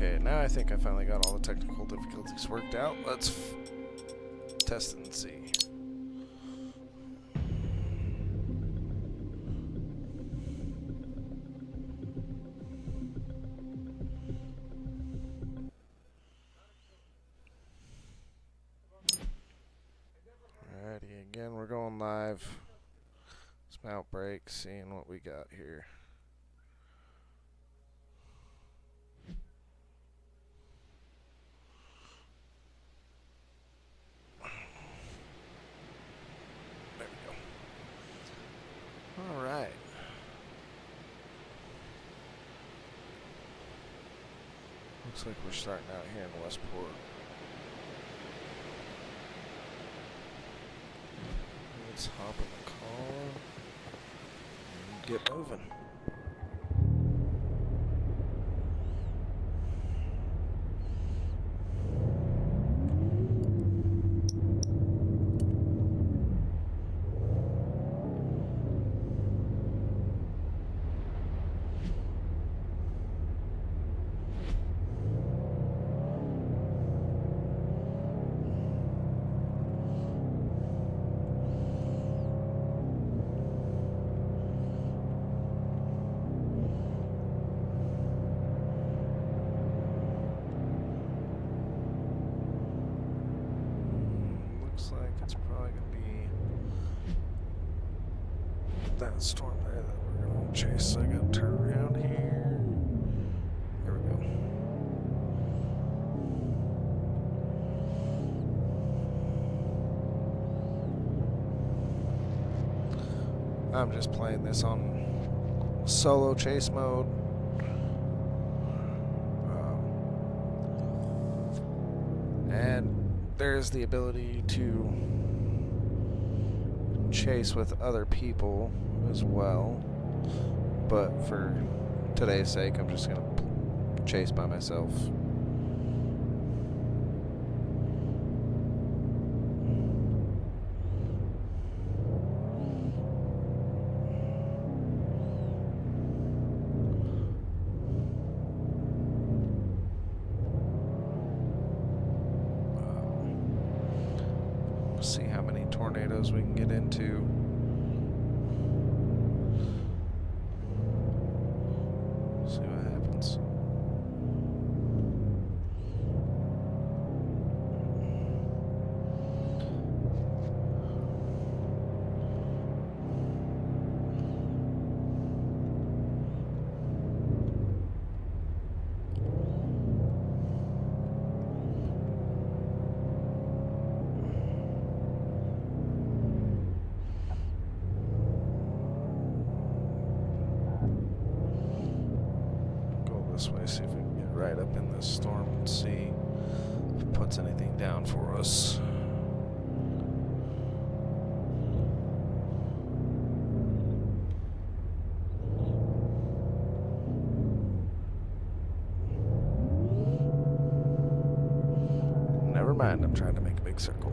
Okay, now I think I finally got all the technical difficulties worked out. Let's test it and see. Alrighty, again, we're going live. Some Outbreak, seeing what we got here. There we go. Alright. Looks like we're starting out here in Westport. Let's hop in the car and get moving. Looks like it's probably going to be that storm there that we're going to chase. So I got to turn around here. There we go. I'm just playing this on solo chase mode. And there's the ability to chase with other people as well, but for today's sake I'm just gonna chase by myself. See how many tornadoes we can get into. See what happens. This way, see if we can get right up in this storm and see if it puts anything down for us. Never mind, I'm trying to make a big circle.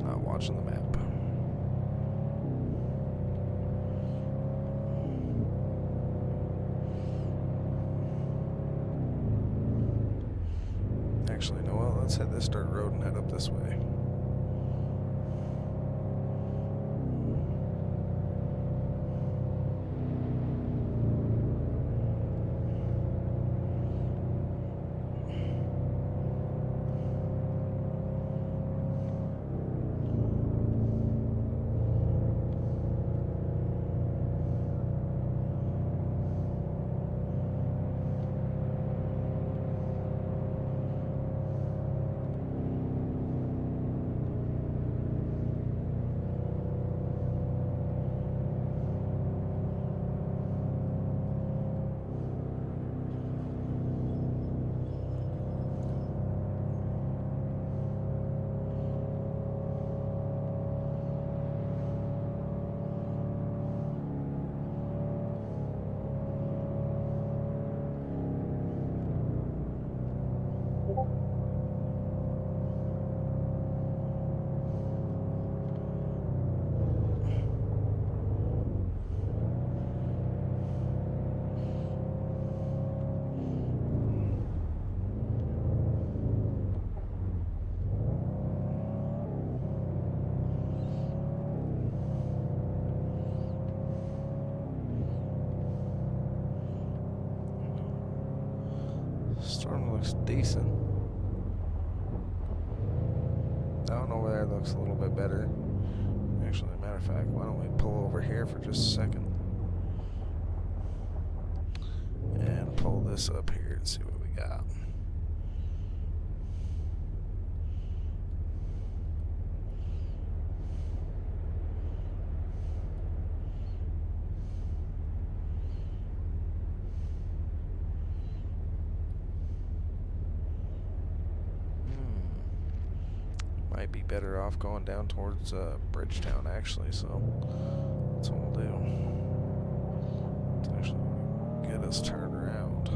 Not watching the map. Actually, no, well, let's hit this dirt road and head up this way. Storm looks decent. That one over there looks a little bit better. Actually, as a matter of fact, why don't we pull over here for just a second? And pull this up here and see what we got. Might be better off going down towards Bridgetown, actually, so that's what we'll do. Let's actually get us turned around.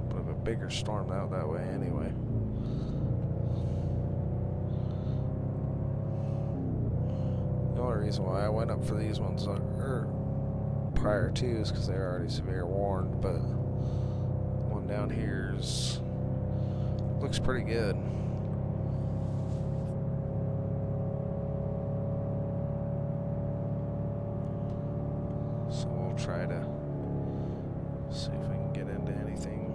But a bigger storm out that way anyway. The only reason why I went up for these ones prior to is because they're already severe warned, but one down here looks pretty good. Try to see if we can get into anything.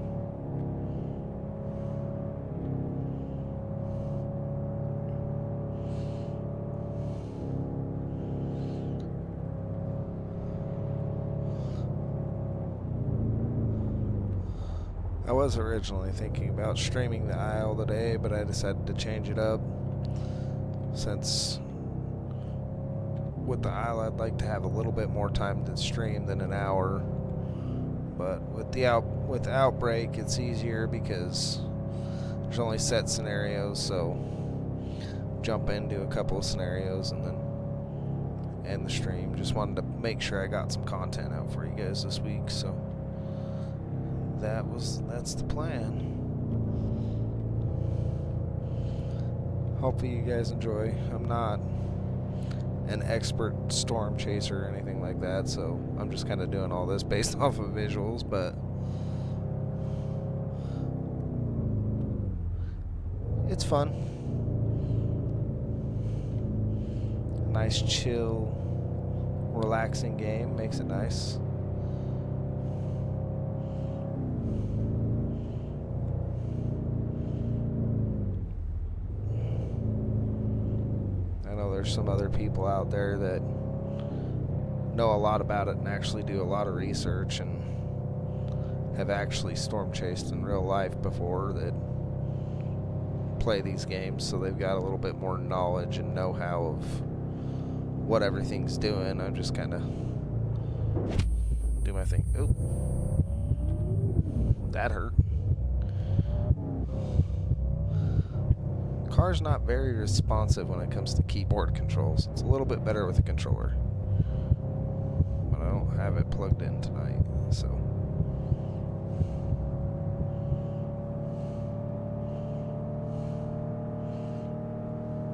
I was originally thinking about streaming the Isle today, but I decided to change it up since with the Isle, I'd like to have a little bit more time to stream than an hour. But with with Outbreak, it's easier because there's only set scenarios, so jump into a couple of scenarios and then end the stream. Just wanted to make sure I got some content out for you guys this week, so that's the plan. Hopefully you guys enjoy. I'm not an expert storm chaser or anything like that, so I'm just kind of doing all this based off of visuals, but it's fun. Nice, chill, relaxing game, makes it nice. There's some other people out there that know a lot about it and actually do a lot of research and have actually storm chased in real life before that play these games, so they've got a little bit more knowledge and know-how of what everything's doing. I'm just kind of do my thing. Oh, that hurt. Car's not very responsive when it comes to keyboard controls. It's a little bit better with a controller, but I don't have it plugged in tonight, so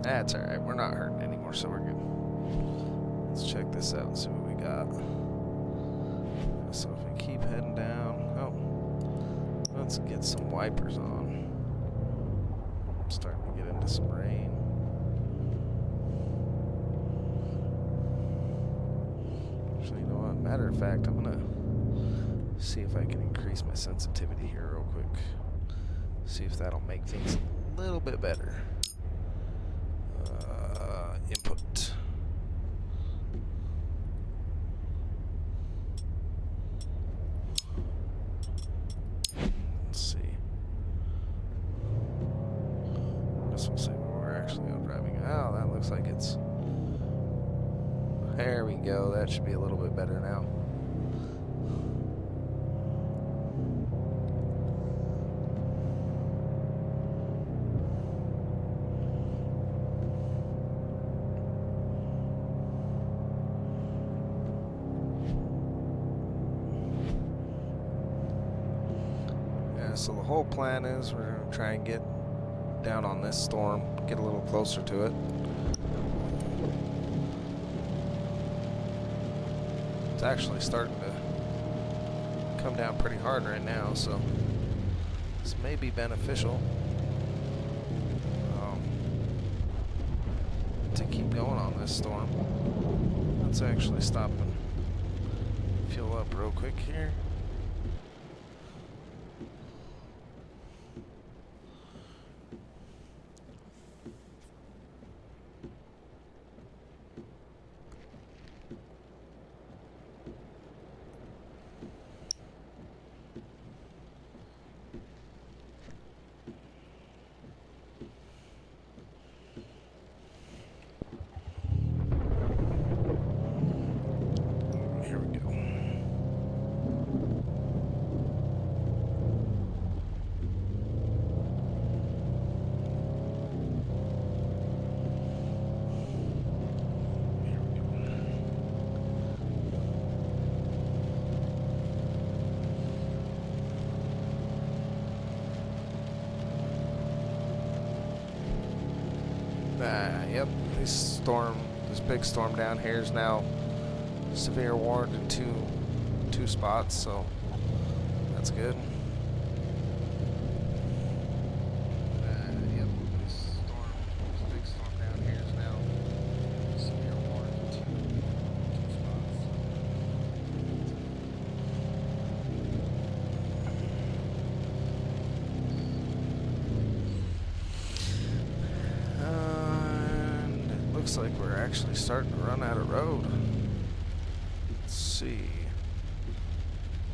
that's alright. We're not hurting anymore, so we're good. Let's check this out and see what we got. So if we keep heading down, let's get some wipers on. I'm starting to get into some rain. Actually, you know what? Matter of fact, I'm gonna see if I can increase my sensitivity here real quick. See if that'll make things a little bit better. Input. Let's see. This will say what we're actually out driving. Oh, that looks like it's... There we go. That should be a little bit better now. So the whole plan is we're going to try and get down on this storm, get a little closer to it. It's actually starting to come down pretty hard right now, so this may be beneficial to keep going on this storm. Let's actually stop and fuel up real quick here. Yep, this big storm down here is now severe warned in two spots, so that's good. Yep, this big storm down here is now severe warned in two spots. And it looks like we're actually starting to run out of road. Let's see.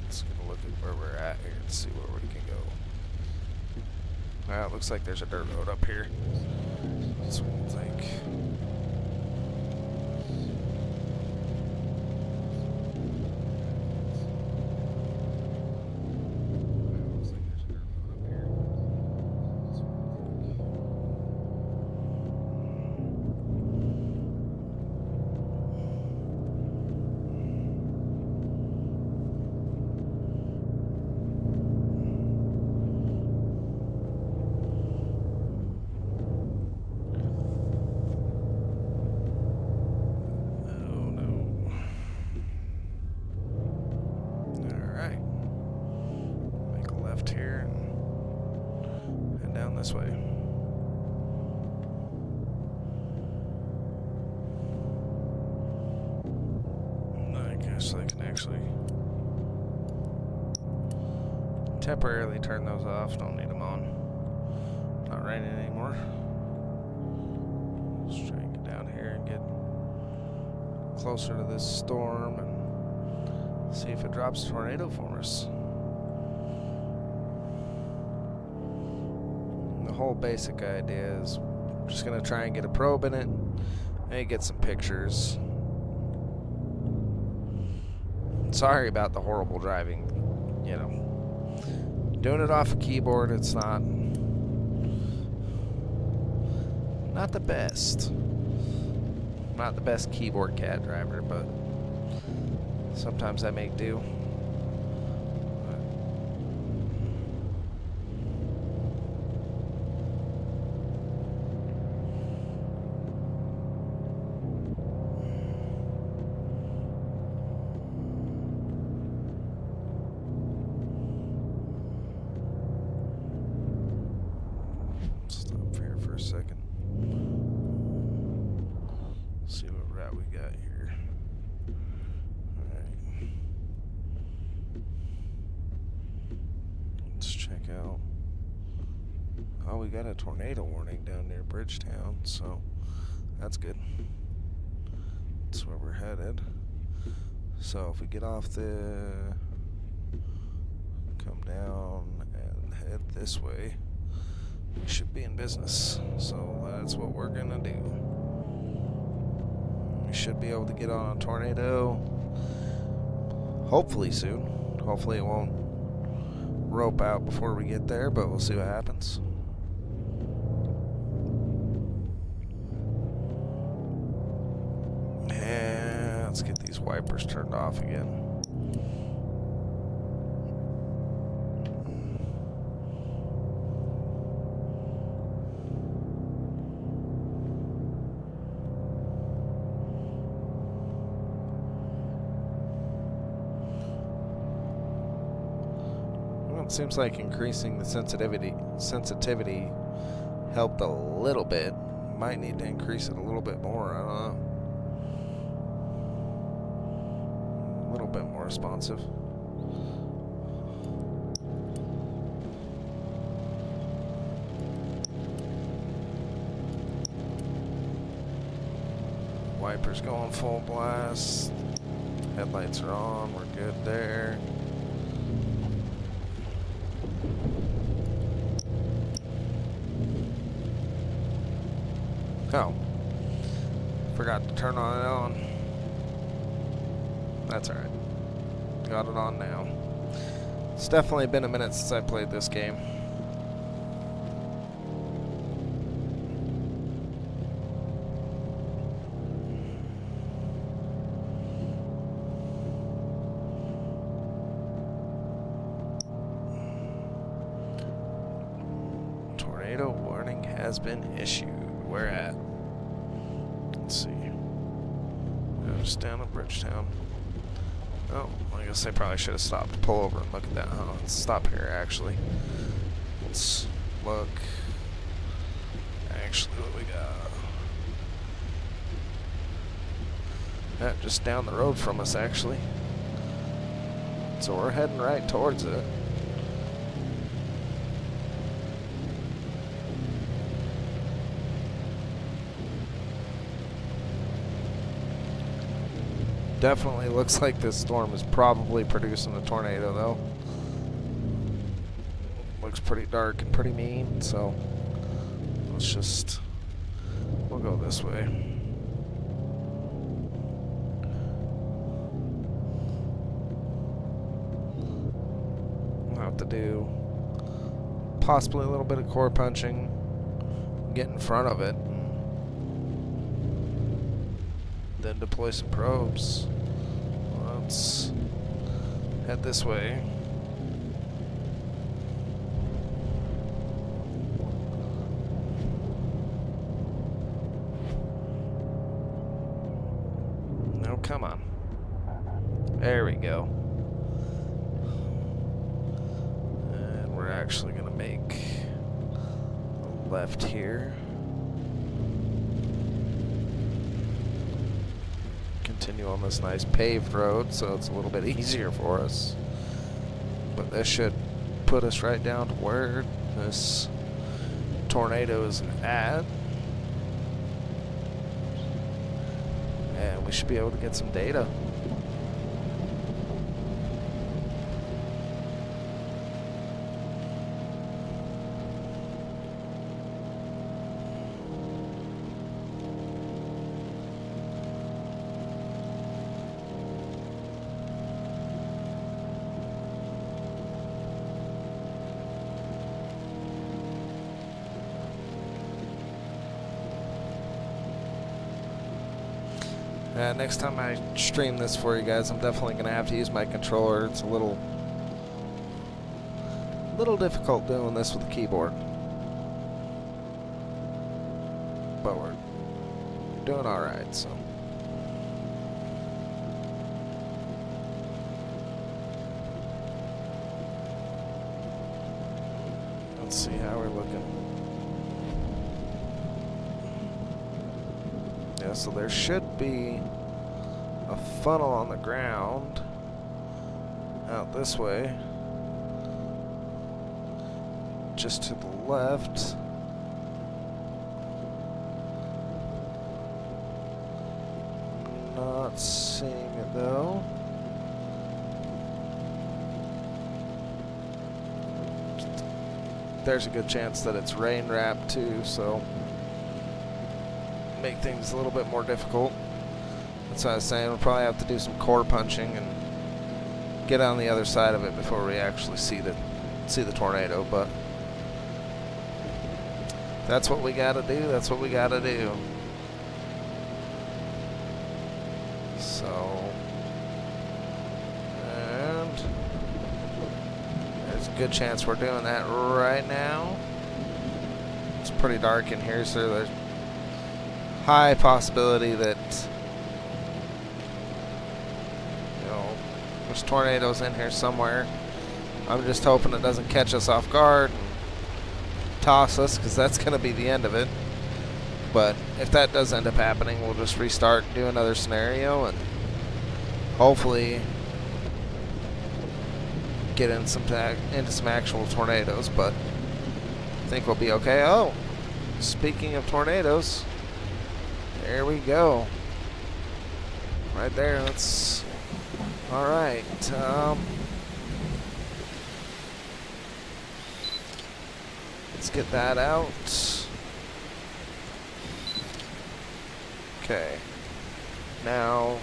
Let's get a look at where we're at here and see where we can go. Well, it looks like there's a dirt road up here. That's what I think. This way. I guess I can actually temporarily turn those off. Don't need them on. Not raining anymore. Let's try and get down here and get closer to this storm and see if it drops a tornado for us. The whole basic idea is I'm just going to try and get a probe in it, maybe get some pictures. Sorry about the horrible driving, you know. Doing it off a keyboard, it's not the best. Not the best keyboard cat driver, but sometimes I make do. Second. See what route we got here. Alright. Let's check out. Oh, we got a tornado warning down near Bridgetown, so that's good. That's where we're headed. So if we get off come down and head this way, we should be in business, so that's what we're gonna do. We should be able to get on a tornado hopefully soon. Hopefully it won't rope out before we get there, but we'll see what happens. And let's get these wipers turned off again. Seems like increasing the sensitivity helped a little bit. Might need to increase it a little bit more. I don't know. A little bit more responsive. Wipers going full blast. Headlights are on. We're good there. Oh, forgot to turn it on. That's alright. Got it on now. It's definitely been a minute since I played this game. Tornado warning has been issued. Where at? Let's see. Just down at Bridgetown. Oh, I guess I probably should have stopped to pull over and look at that. Oh, let's stop here, actually. Let's look. Actually, what we got? Just down the road from us, actually. So we're heading right towards it. Definitely looks like this storm is probably producing a tornado, though. Looks pretty dark and pretty mean, so we'll go this way. We'll have to do possibly a little bit of core punching, get in front of it, then deploy some probes. Let's head this way. No, come on. There we go. And we're actually gonna make a left here. Continue on this nice paved road, so it's a little bit easier for us. But this should put us right down to where this tornado is at. And we should be able to get some data. Next time I stream this for you guys, I'm definitely going to have to use my controller. It's a little difficult doing this with the keyboard. But we're doing alright, so. Let's see how we're looking. Yeah, so there should be a funnel on the ground out this way, just to the left. Not seeing it though. There's a good chance that it's rain wrapped too, so make things a little bit more difficult. That's what I was saying. We'll probably have to do some core punching and get on the other side of it before we actually see the tornado. But that's what we gotta do. That's what we gotta do. So, and there's a good chance we're doing that right now. It's pretty dark in here, so there's high possibility that there's tornadoes in here somewhere. I'm just hoping it doesn't catch us off guard and toss us, because that's going to be the end of it. But if that does end up happening, we'll just restart and do another scenario and hopefully get into some actual tornadoes. But I think we'll be okay. Oh, speaking of tornadoes, there we go. Right there. That's all right. Let's get that out. Okay. Now,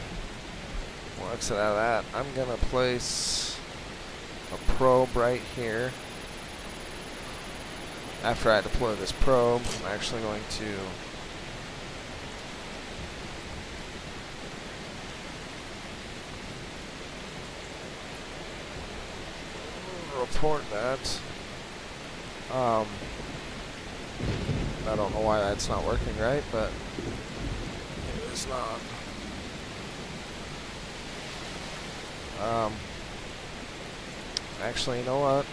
we'll exit out of that. I'm going to place a probe right here. After I deploy this probe, I'm actually going to report that. I don't know why that's not working right, but guess not. Actually, you know what?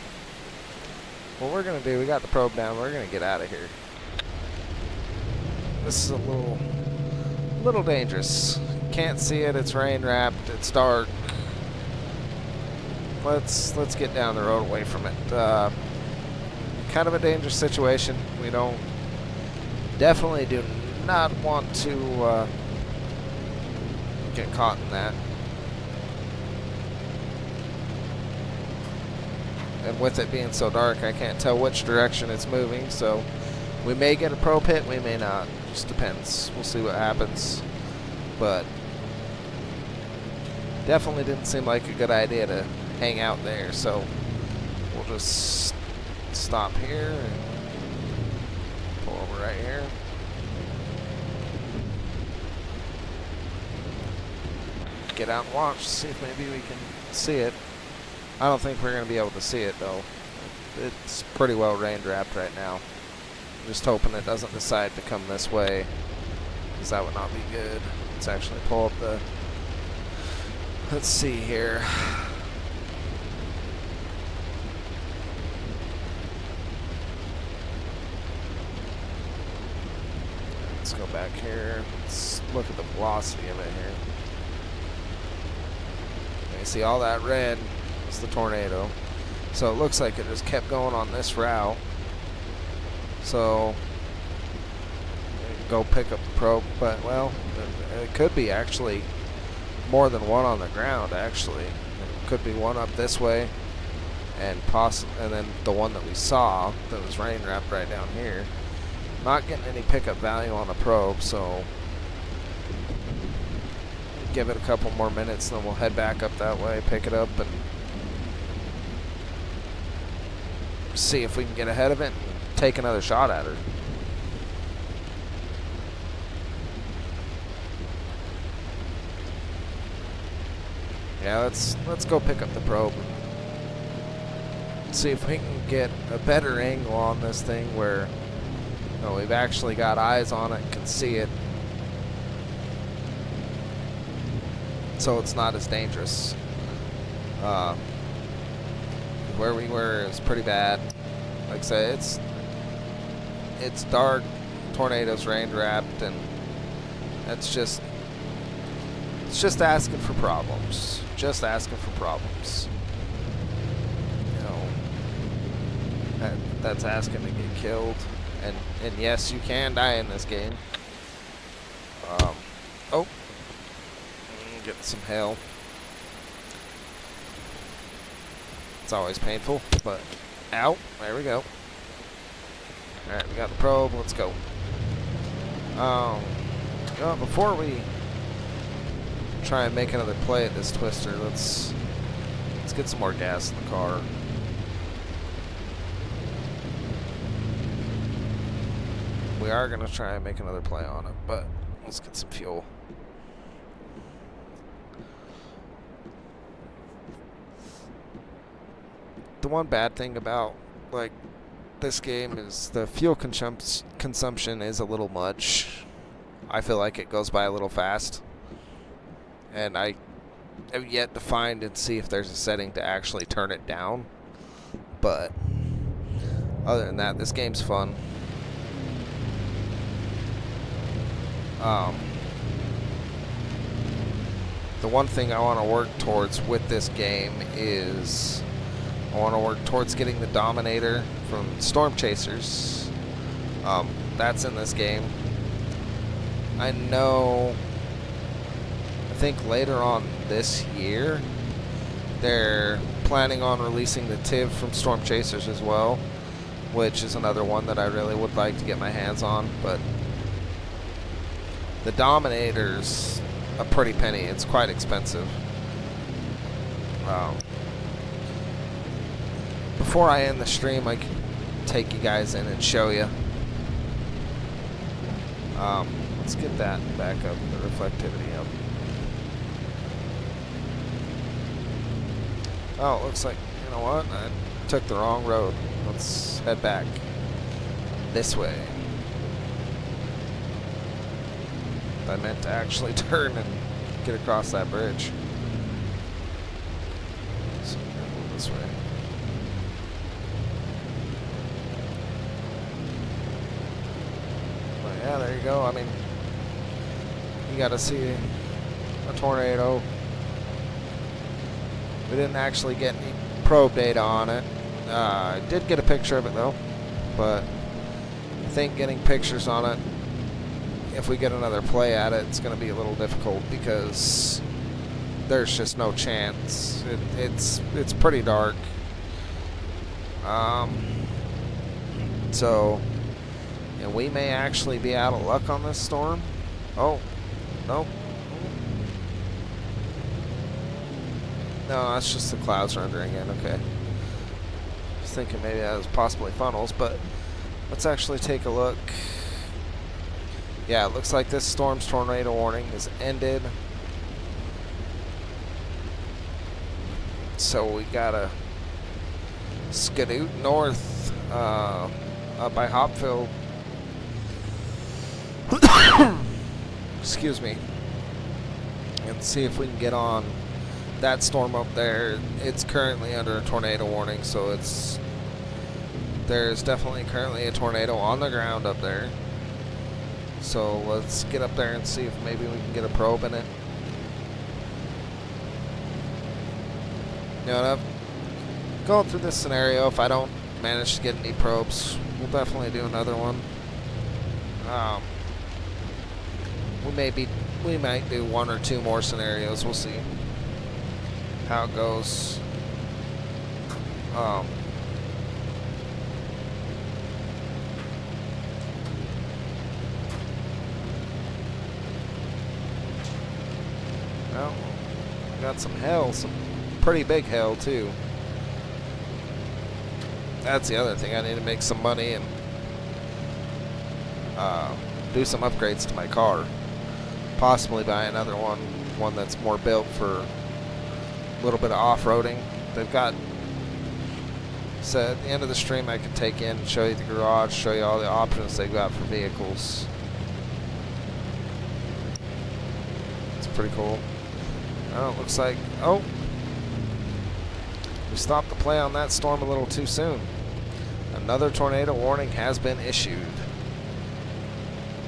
What we're gonna do, we got the probe down, we're gonna get out of here. This is a little dangerous. Can't see it, it's rain wrapped, it's dark. Let's get down the road away from it. Kind of a dangerous situation. We definitely do not want to get caught in that. And with it being so dark, I can't tell which direction it's moving, so we may get a probe hit, we may not. Just depends. We'll see what happens. But definitely didn't seem like a good idea to hang out there, so we'll just stop here and pull over right here. Get out and watch, see if maybe we can see it. I don't think we're going to be able to see it, though. It's pretty well rain wrapped right now. I'm just hoping it doesn't decide to come this way, because that would not be good. Let's actually pull up the... Let's see here. Let's go back here. Let's look at the velocity of it here. You see all that red is the tornado. So it looks like it just kept going on this route. So go pick up the probe, but well, it could be actually more than one on the ground. Actually, it could be one up this way, and then the one that we saw that was rain wrapped right down here. Not getting any pickup value on the probe, so give it a couple more minutes, then we'll head back up that way, pick it up, and see if we can get ahead of it and take another shot at her. Yeah, let's go pick up the probe. See if we can get a better angle on this thing where we've actually got eyes on it, can see it. So it's not as dangerous. Where we were is pretty bad. Like I say, it's dark, tornadoes rain wrapped, and it's just asking for problems. Just asking for problems. That's asking to get killed. And yes, you can die in this game. Get some hail. It's always painful, but ow, there we go. Alright, we got the probe, let's go. Before we try and make another play at this twister, let's get some more gas in the car. We are going to try and make another play on it, but let's get some fuel. The one bad thing about this game is the fuel consumption is a little much. I feel like it goes by a little fast, and I have yet to find and see if there's a setting to actually turn it down. But other than that, this game's fun. The one thing I want to work towards with this game is I want to work towards getting the Dominator from Storm Chasers. That's in this game. I think later on this year they're planning on releasing the TIV from Storm Chasers as well, which is another one that I really would like to get my hands on, but the Dominator's a pretty penny. It's quite expensive. Before I end the stream, I can take you guys in and show you. Let's get that back up, the reflectivity up. Oh, it looks like, you know what? I took the wrong road. Let's head back this way. I meant to actually turn and get across that bridge. So I'm gonna move this way. But yeah, there you go. I mean, you got to see a tornado. We didn't actually get any probe data on it. I did get a picture of it though, but I think getting pictures on it, if we get another play at it, it's going to be a little difficult because there's just no chance. It's pretty dark. So, and we may actually be out of luck on this storm. Oh, nope. No, that's just the clouds rendering in. Okay. I was thinking maybe that was possibly funnels, but let's actually take a look. Yeah, it looks like this storm's tornado warning is ended. So we gotta skedoot north up by Hopfield. Excuse me. And see if we can get on that storm up there. It's currently under a tornado warning, so there's definitely currently a tornado on the ground up there. So let's get up there and see if maybe we can get a probe in it. You know, going through this scenario, if I don't manage to get any probes, we'll definitely do another one. We might do one or two more scenarios. We'll see how it goes. Well, got some hail, some pretty big hail too. That's the other thing. I need to make some money and do some upgrades to my car. Possibly buy another one that's more built for a little bit of off-roading. They've got, so at the end of the stream I can take in, show you the garage, show you all the options they've got for vehicles. It's pretty cool. Oh, it looks like, oh, we stopped the play on that storm a little too soon. Another tornado warning has been issued.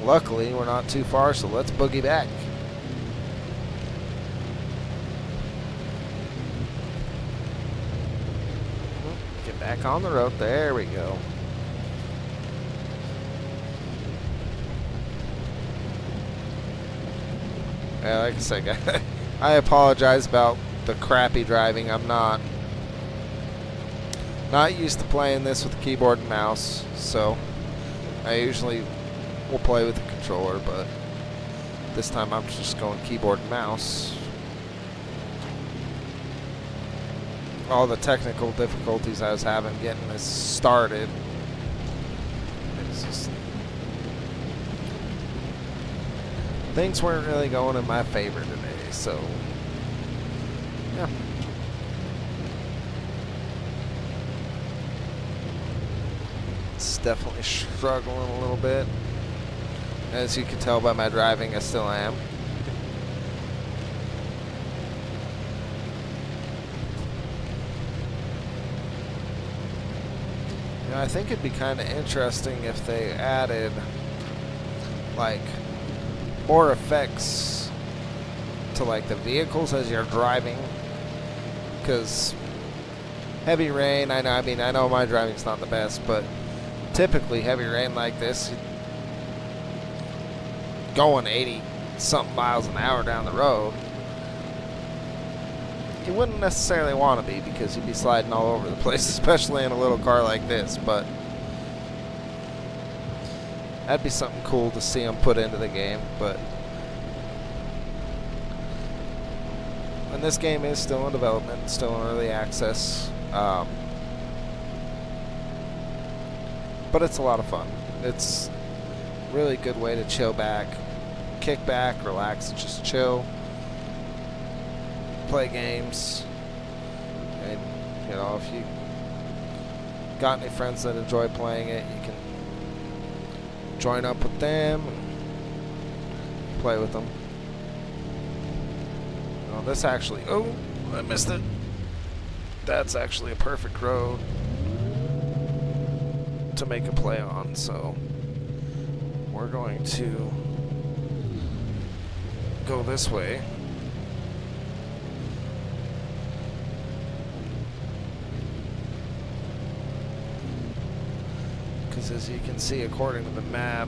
Luckily, we're not too far, so let's boogie back. Get back on the road. There we go. Yeah, like I said, I apologize about the crappy driving. I'm not used to playing this with the keyboard and mouse, so I usually will play with the controller, but this time I'm just going keyboard and mouse. All the technical difficulties I was having getting this started. It's just, things weren't really going in my favor today, so yeah. It's definitely struggling a little bit. As you can tell by my driving, I still am. You know, I think it'd be kind of interesting if they added like more effects to like the vehicles as you're driving, because heavy rain, I know my driving's not the best, but typically heavy rain like this, going 80 something miles an hour down the road, you wouldn't necessarily want to be, because you'd be sliding all over the place, especially in a little car like this. But that'd be something cool to see them put into the game. But and this game is still in development, still in early access, but it's a lot of fun. It's a really good way to chill back, kick back, relax, and just chill, play games. And you know, if you got any friends that enjoy playing it, you can join up with them and play with them. Oh, this actually, oh, I missed it. That's actually a perfect road to make a play on, so we're going to go this way. Because as you can see, according to the map,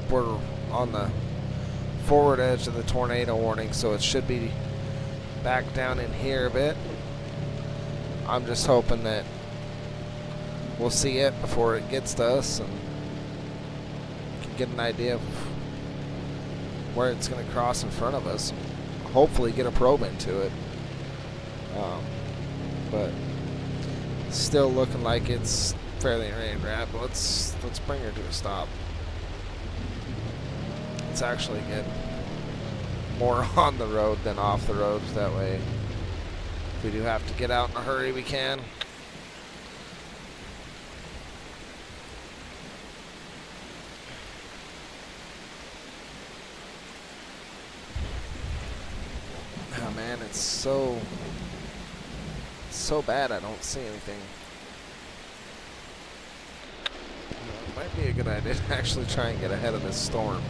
we're on the forward edge of the tornado warning, so it should be back down in here a bit. I'm just hoping that we'll see it before it gets to us and can get an idea of where it's going to cross in front of us. Hopefully get a probe into it. But still looking like it's fairly rain wrapped. Let's bring her to a stop. Let's actually get more on the road than off the road. That way, if we do have to get out in a hurry, we can. Oh man, it's so bad I don't see anything. It might be a good idea to actually try and get ahead of this storm.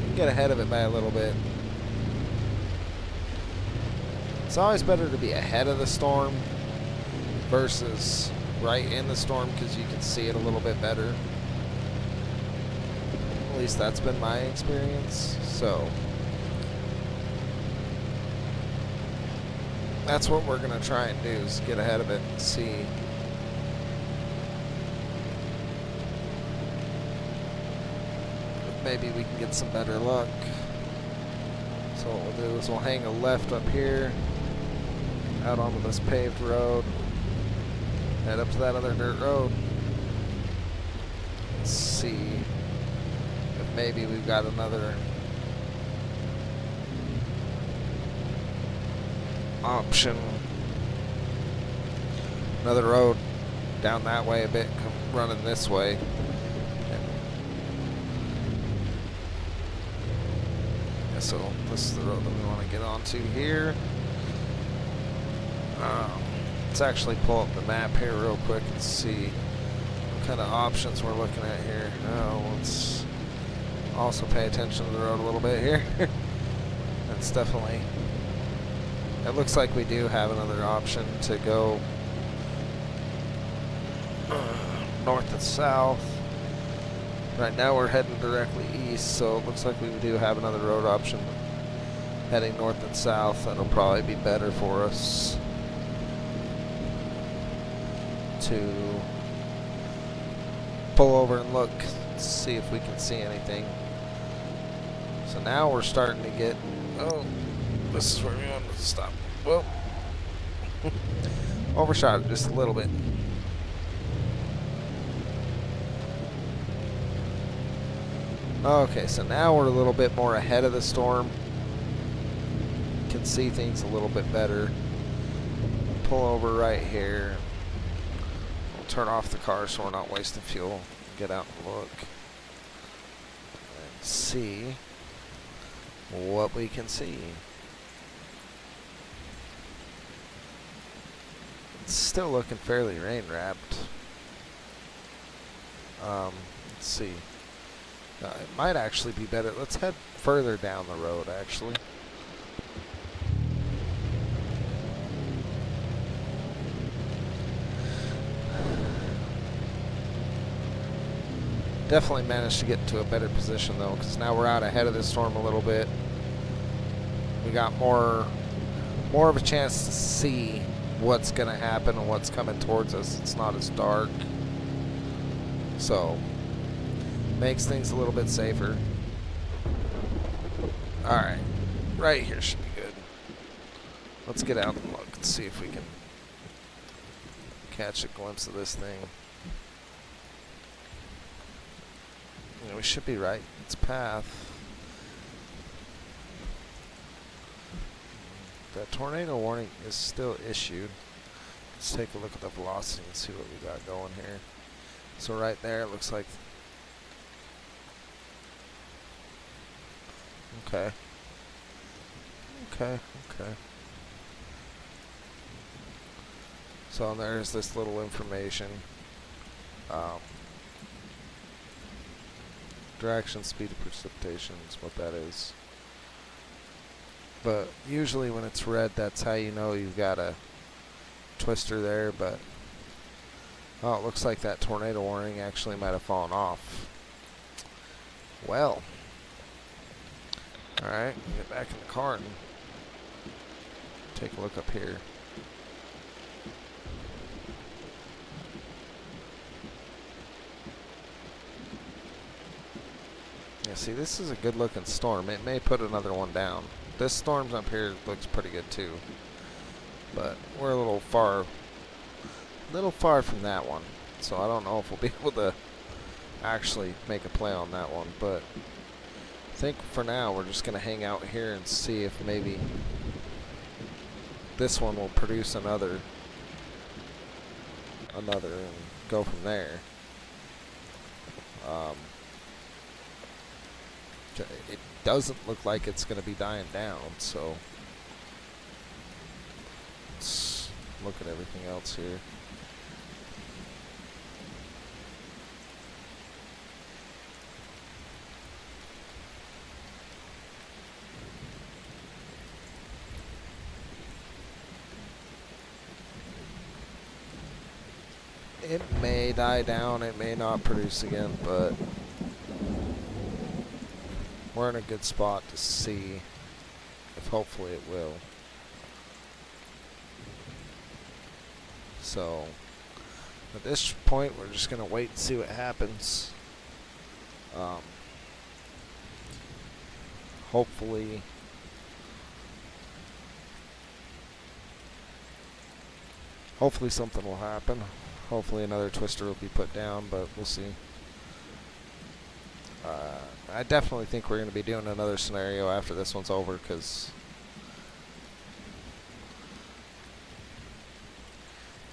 You can get ahead of it by a little bit. It's always better to be ahead of the storm versus right in the storm because you can see it a little bit better. At least that's been my experience. So that's what we're going to try and do, is get ahead of it and see. If maybe we can get some better luck. So what we'll do is we'll hang a left up here, out onto this paved road, head up to that other dirt road. Let's see if maybe we've got another option. Another road down that way a bit, come running this way. Yeah, so this is the road that we want to get onto here. Let's actually pull up the map here real quick and see what kind of options we're looking at here. Let's also pay attention to the road a little bit here. That's definitely, it looks like we do have another option to go north and south. Right now we're heading directly east, so it looks like we do have another road option heading north and south. That'll probably be better for us to pull over and look, see if we can see anything. So now we're starting to get, oh, this is where we wanted to stop. Well, overshot it just a little bit. Okay, so now we're a little bit more ahead of the storm. Can see things a little bit better. Pull over right here. We'll turn off the car so we're not wasting fuel. Get out and look and see what we can see. It's still looking fairly rain wrapped. Let's see. It might actually be better. Let's head further down the road, actually. Definitely managed to get into a better position, though, because now we're out ahead of the storm a little bit. We got more of a chance to see what's going to happen and what's coming towards us. It's not as dark. So makes things a little bit safer. Alright, right here should be good. Let's get out and look and see if we can catch a glimpse of this thing. You know, we should be right in its path. That tornado warning is still issued. Let's take a look at the velocity and see what we got going here. So right there, it looks like Okay. Okay, okay. So there's this little information. Direction, speed of precipitation is what that is. But usually when it's red, that's how you know you've got a twister there, but oh, it looks like that tornado warning actually might have fallen off. Well, alright, get back in the car and take a look up here. Yeah, see, this is a good looking storm. It may put another one down. This storm up here looks pretty good too. But we're a little far from that one. So I don't know if we'll be able to actually make a play on that one. But I think for now we're just going to hang out here and see if maybe this one will produce another and go from there. It doesn't look like it's going to be dying down, so let's look at everything else here. It may die down, it may not produce again, but we're in a good spot to see if hopefully it will. So at this point, we're just going to wait and see what happens. Hopefully something will happen. Hopefully another twister will be put down, but we'll see. I definitely think we're going to be doing another scenario after this one's over, because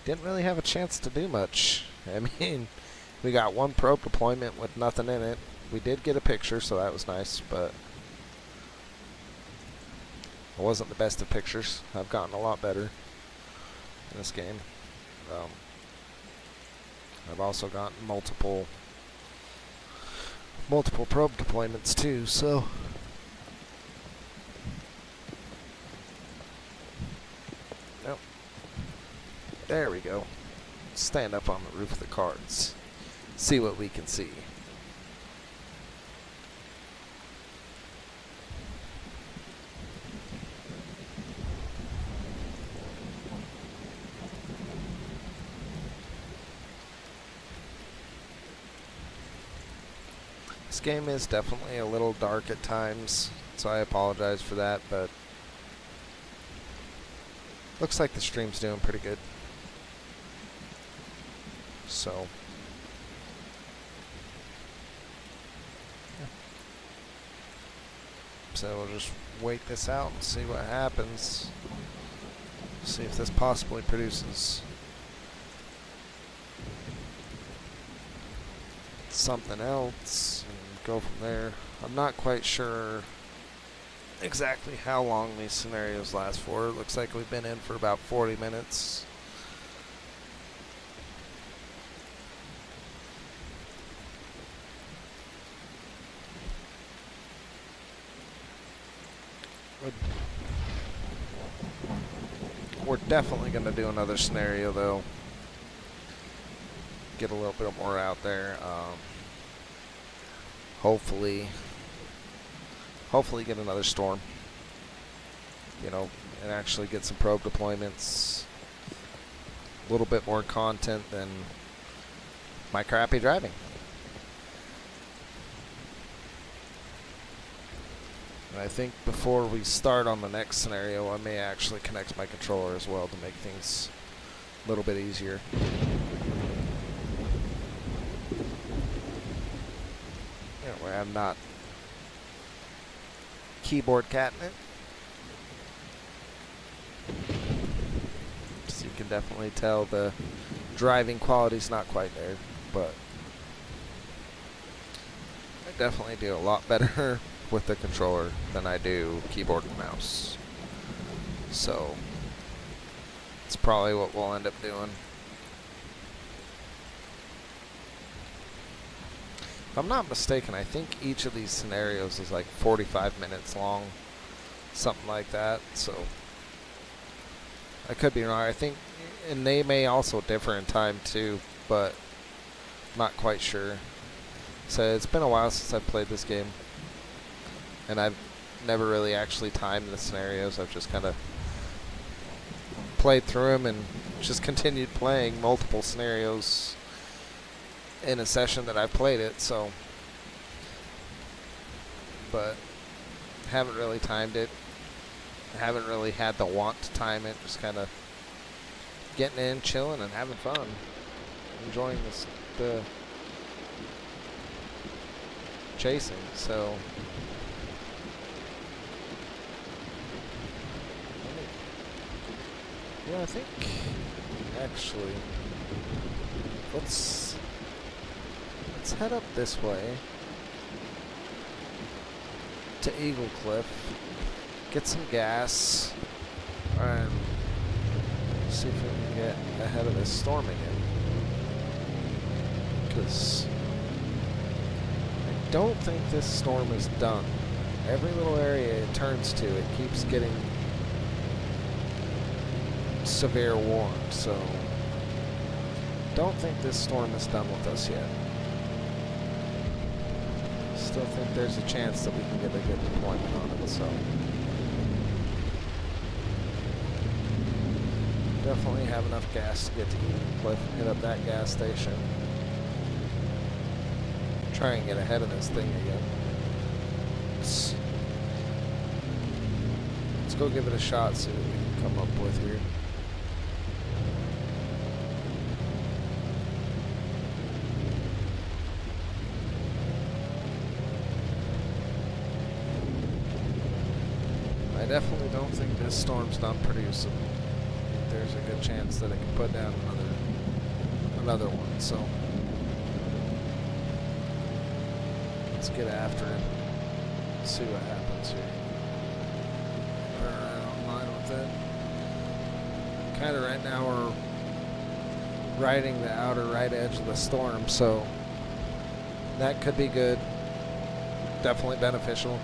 didn't really have a chance to do much. I mean, we got one probe deployment with nothing in it. We did get a picture, so that was nice, but it wasn't the best of pictures. I've gotten a lot better in this game. I've also gotten multiple probe deployments too, so nope. There we go. Stand up on the roof of the car and see what we can see. This game is definitely a little dark at times, so I apologize for that, but looks like the stream's doing pretty good. So we'll just wait this out and see what happens. See if this possibly produces something else and go from there. I'm not quite sure exactly how long these scenarios last for. It looks like we've been in for about 40 minutes. We're definitely going to do another scenario though. Get a little bit more out there. Hopefully get another storm, and actually get some probe deployments, a little bit more content than my crappy driving. And I think before we start on the next scenario, I may actually connect my controller as well to make things a little bit easier. Where I'm not keyboard catting it. So you can definitely tell the driving quality's not quite there, but I definitely do a lot better with the controller than I do keyboard and mouse. So it's probably what we'll end up doing. If I'm not mistaken, I think each of these scenarios is like 45 minutes long, something like that. So I could be wrong. I think, and they may also differ in time too, but I'm not quite sure. So it's been a while since I've played this game, and I've never really actually timed the scenarios. I've just kind of played through them and just continued playing multiple scenarios in a session that I played it. So, but haven't really timed it. Haven't really had the want to time it. Just kind of getting in, chilling, and having fun, enjoying the chasing. So yeah, I think actually let's head up this way to Eagle Cliff, get some gas, and see if we can get ahead of this storm again. Because I don't think this storm is done. Every little area it turns to, it keeps getting severe warm, so don't think this storm is done with us yet. Still think there's a chance that we can get a good deployment on it, so definitely have enough gas to get to Eagle Cliff and hit up that gas station. Try and get ahead of this thing again. Let's go give it a shot, see what we can come up with here. I definitely don't think this storm's done producing. There's a good chance that it can put down another one, so let's get after it, see what happens here. Alright, I'm fine with it. Kind of right now we're riding the outer right edge of the storm, so that could be good. Definitely beneficial.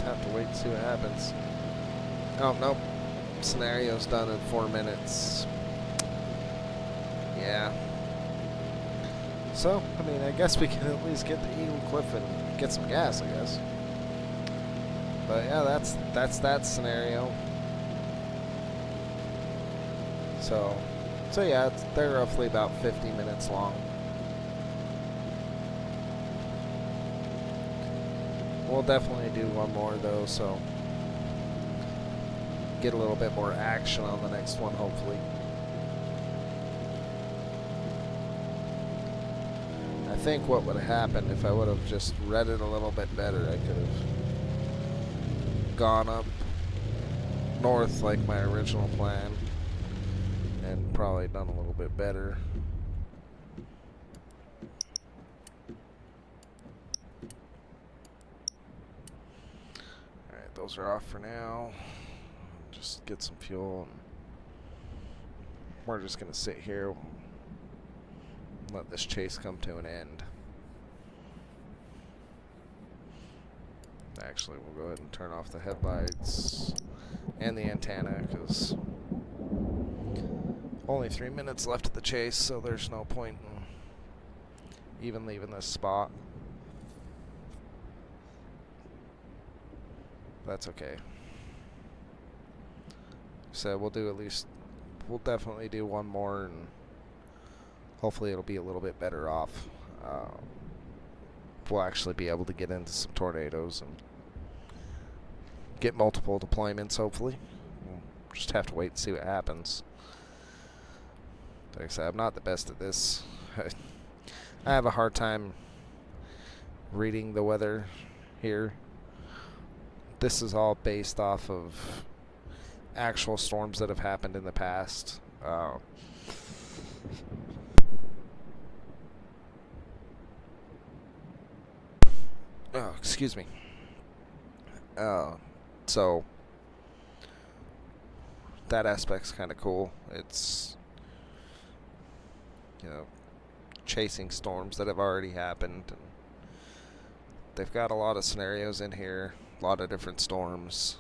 Have to wait and see what happens. Oh, nope. Scenario's done in 4 minutes. Yeah. So, I mean, I guess we can at least get to Eagle Cliff and get some gas, I guess. But yeah, that's that scenario. So yeah, they're roughly about 50 minutes long. We'll definitely do one more though, so get a little bit more action on the next one, hopefully. I think what would have happened if I would have just read it a little bit better, I could have gone up north like my original plan and probably done a little bit better. Those are off for now. Just get some fuel. And we're just going to sit here and let this chase come to an end. Actually, we'll go ahead and turn off the headlights and the antenna because only 3 minutes left of the chase, so there's no point in even leaving this spot. That's okay. So we'll definitely do one more, and hopefully it'll be a little bit better off. We'll actually be able to get into some tornadoes and get multiple deployments, hopefully. We'll just have to wait and see what happens. Like I said, I'm not the best at this. I have a hard time reading the weather here. this is all based off of actual storms that have happened in the past. Oh, excuse me. So that aspect's kind of cool. It's, you know, chasing storms that have already happened, and they've got a lot of scenarios in here, a lot of different storms,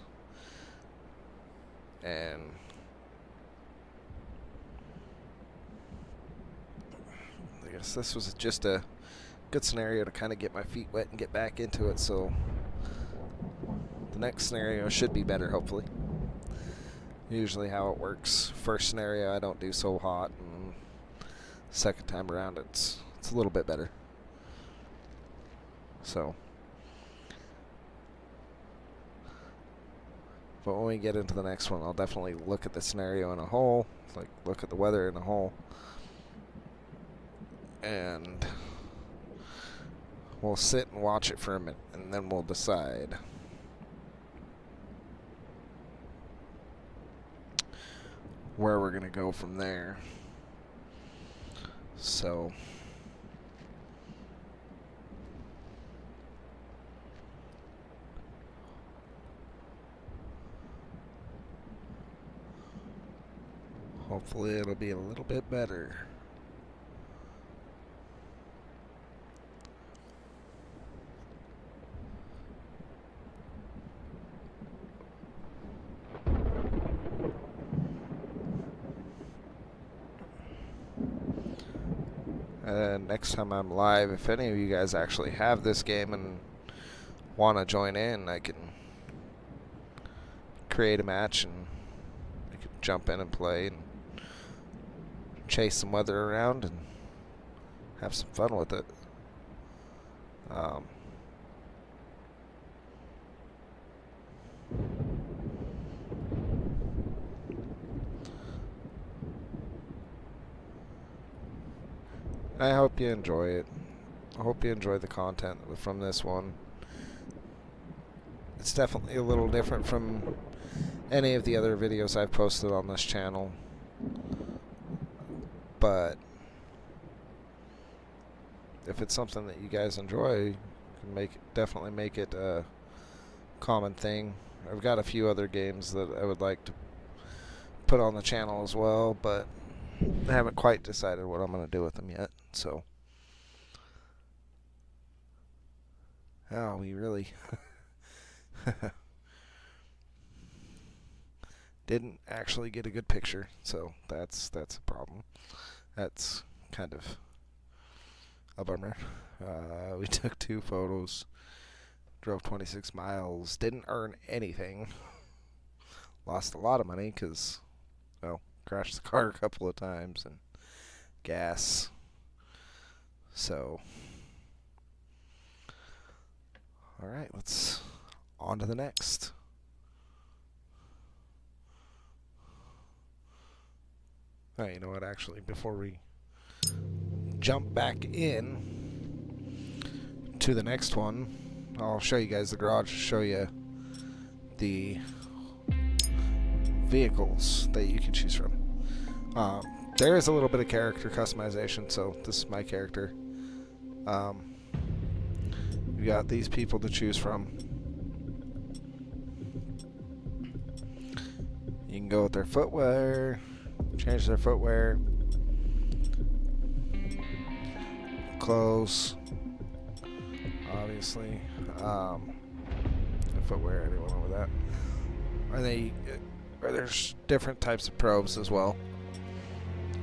and I guess this was just a good scenario to kind of get my feet wet and get back into it, so the next scenario should be better, hopefully. Usually how it works, first scenario I don't do so hot, and second time around it's a little bit better. So, but when we get into the next one, I'll definitely look at the scenario in a whole, like look at the weather in a whole, and we'll sit and watch it for a minute, and then we'll decide. Where we're gonna go from there. So hopefully it'll be a little bit better. Next time I'm live, if any of you guys actually have this game and want to join in, I can create a match and I can jump in and play and chase some weather around and have some fun with it. I hope you enjoy it. I hope you enjoy the content from this one. It's definitely a little different from any of the other videos I've posted on this channel, but if it's something that you guys enjoy, you can definitely make it a common thing. I've got a few other games that I would like to put on the channel as well, but I haven't quite decided what I'm going to do with them yet. So, oh, we really didn't actually get a good picture, so that's a problem. That's kind of a bummer. We took 2 photos, drove 26 miles, didn't earn anything, lost a lot of money because, well, crashed the car a couple of times and gas. So, all right, let's on to the next. All right, you know what? Actually, before we jump back in to the next one, I'll show you guys the garage, show you the vehicles that you can choose from. There is a little bit of character customization, so this is my character. You got these people to choose from. You can go with their footwear, change their footwear, clothes, obviously, footwear, anyone over that. There's different types of probes as well.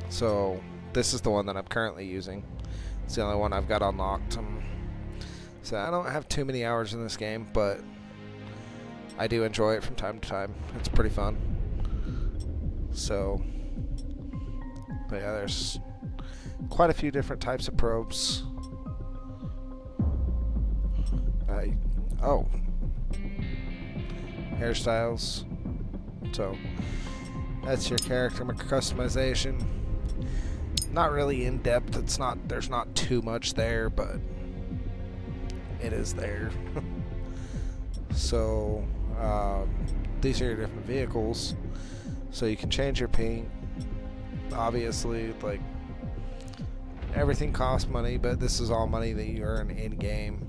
So this is the one that I'm currently using. It's the only one I've got unlocked. So I don't have too many hours in this game, but I do enjoy it from time to time. It's pretty fun. So, but yeah, there's quite a few different types of probes. Hairstyles. So that's your character customization. Not really in depth. There's not too much there, but it is there. So These are your different vehicles, so you can change your paint. Obviously, like, everything costs money, but this is all money that you earn in-game.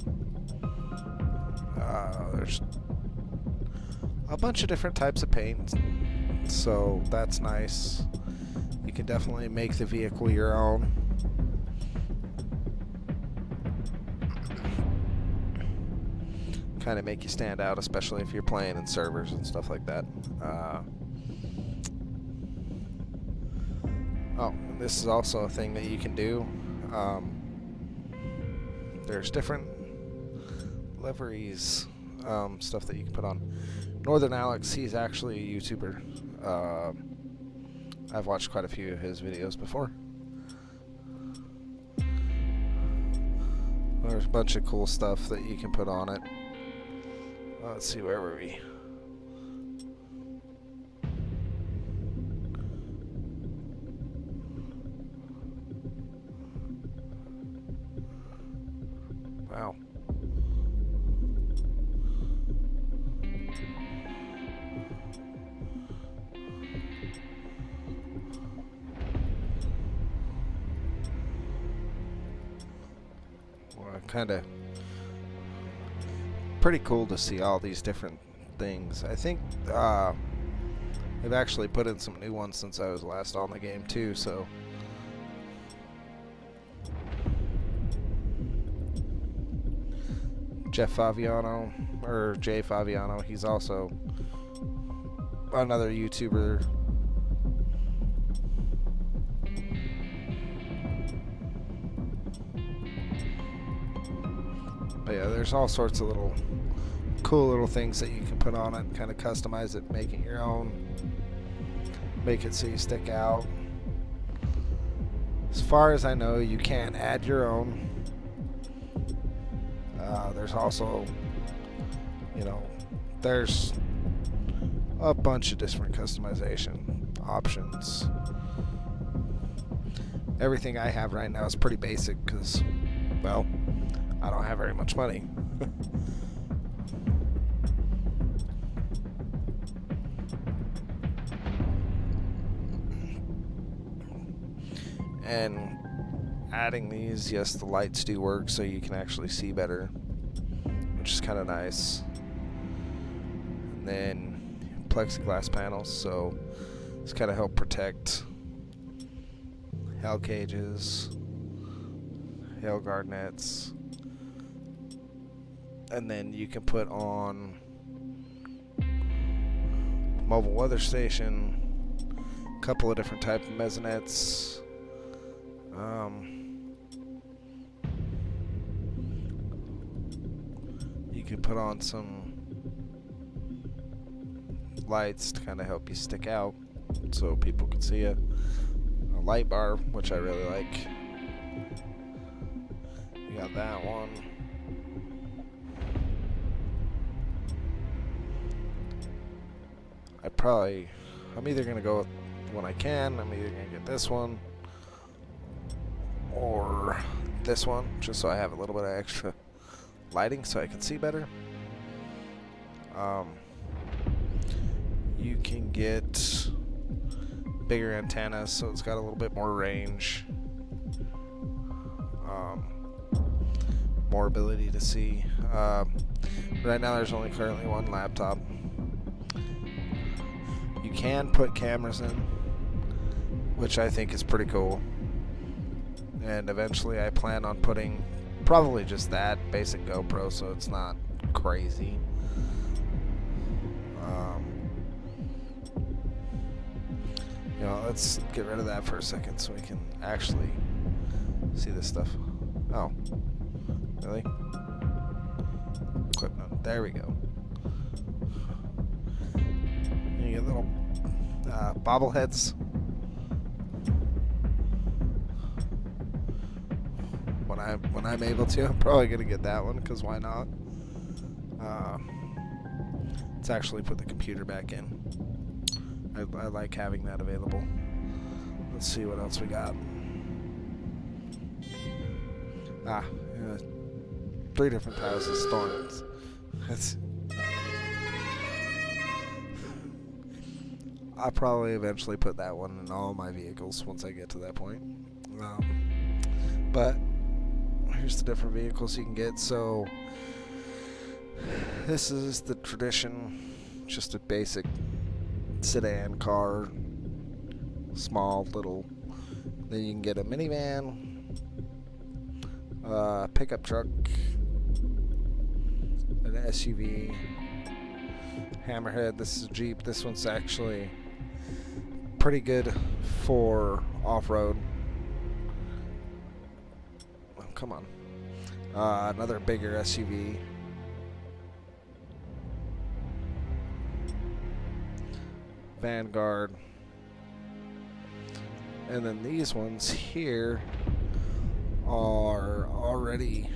There's a bunch of different types of paint, so that's nice. You can definitely make the vehicle your own. Kind of make you stand out, especially if you're playing in servers and stuff like that. And this is also a thing that you can do. There's different liveries, stuff that you can put on. Northern Alex, he's actually a YouTuber. I've watched quite a few of his videos before. There's a bunch of cool stuff that you can put on it. Let's see, where were we? Wow. Well, kind of pretty cool to see all these different things. I think they've actually put in some new ones since I was last on the game too, so Jeff Faviano, or Jay Faviano, he's also another YouTuber. But yeah, there's all sorts of little cool little things that you can put on it, kind of customize it, make it your own, make it so you stick out. As far as I know, you can't add your own. There's also, you know, there's a bunch of different customization options. Everything I have right now is pretty basic because, well, I don't have very much money. And adding these, yes, the lights do work so you can actually see better, which is kind of nice. And then plexiglass panels, so it's kind of help protect hail cages, hail guard nets. And then you can put on mobile weather station, a couple of different types of mezzanettes. You can put on some lights to kind of help you stick out so people can see it. A light bar, which I really like. You got that one. I'm either going to go with one I can. I'm either going to get this one or this one, just so I have a little bit of extra lighting so I can see better. You can get bigger antennas, so it's got a little bit more range, more ability to see. Right now there's only currently one laptop. You can put cameras in, which I think is pretty cool. And eventually I plan on putting probably just that basic GoPro, so it's not crazy. You know, let's get rid of that for a second so we can actually see this stuff. Oh, really? Equipment. There we go. You get little bobbleheads. When I'm able to, I'm probably gonna get that one because why not? Let's actually put the computer back in. I like having that available. Let's see what else we got. Yeah, 3 different types of storms. I'll probably eventually put that one in all my vehicles once I get to that point. But here's the different vehicles you can get. So this is the tradition, just a basic sedan car, small little. Then you can get a minivan, pickup truck, an SUV, Hammerhead. This is a Jeep. This one's actually pretty good for off-road. Oh, come on. Another bigger SUV. Vanguard. And then these ones here are already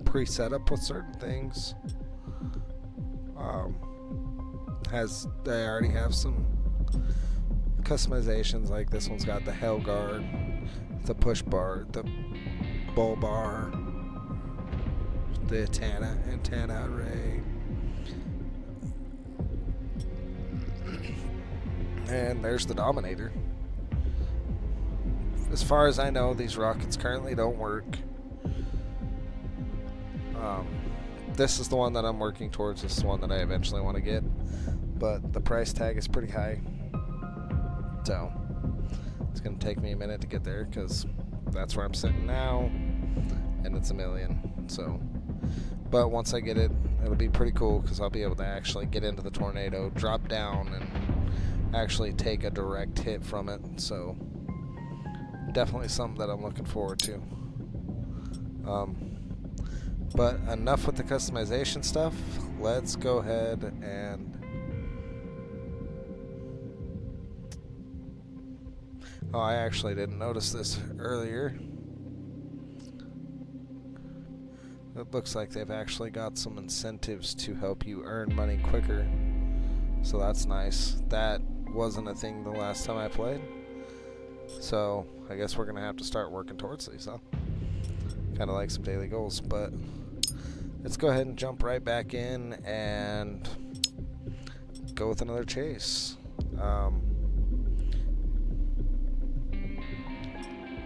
pre-set up with certain things. They already have some customizations, like this one's got the Hell Guard, the push bar, the bull bar, the antenna array, and there's the Dominator. As far as I know, these rockets currently don't work. This is the one that I'm working towards. This is the one that I eventually want to get, but the price tag is pretty high, so it's going to take me a minute to get there, because that's where I'm sitting now, and it's $1 million. So, but once I get it, it'll be pretty cool, because I'll be able to actually get into the tornado, drop down, and actually take a direct hit from it. So definitely something that I'm looking forward to. But enough with the customization stuff. Let's go ahead and... Oh, I actually didn't notice this earlier. It looks like they've actually got some incentives to help you earn money quicker. So that's nice. That wasn't a thing the last time I played. So I guess we're going to have to start working towards these, huh? Kind of like some daily goals, but let's go ahead and jump right back in and go with another chase.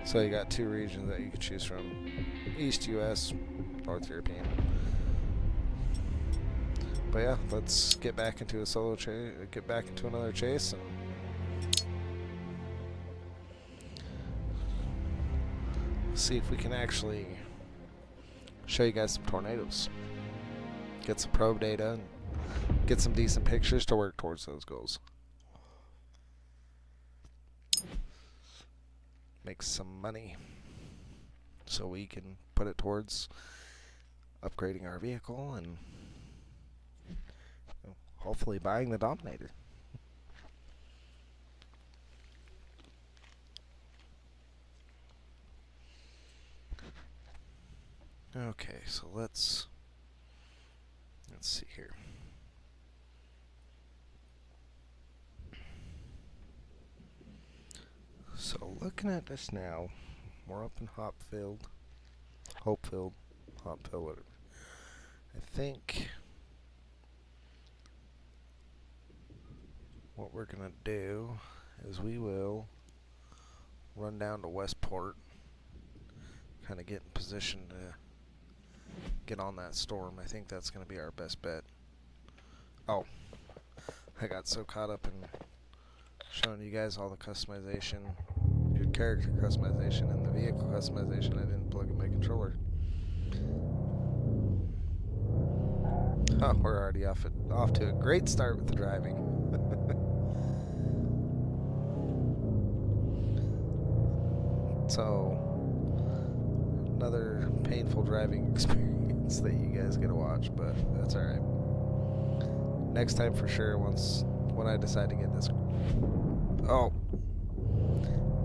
So you got two regions that you can choose from: East US, North European. But yeah, let's get back into a solo chase. Get back into another chase and see if we can actually show you guys some tornadoes, get some probe data, and get some decent pictures to work towards those goals. Make some money so we can put it towards upgrading our vehicle and hopefully buying the Dominator. Okay, so let's see here. So looking at this now, we're up in Hopefield, whatever. I think what we're gonna do is we will run down to Westport, kind of get in position to get on that storm. I think that's going to be our best bet. Oh, I got so caught up in showing you guys all the customization, your character customization and the vehicle customization, I didn't plug in my controller. Oh, we're already off to a great start with the driving. So another painful driving experience that you guys get to watch, but that's alright. Next time for sure, when I decide to get this. Oh,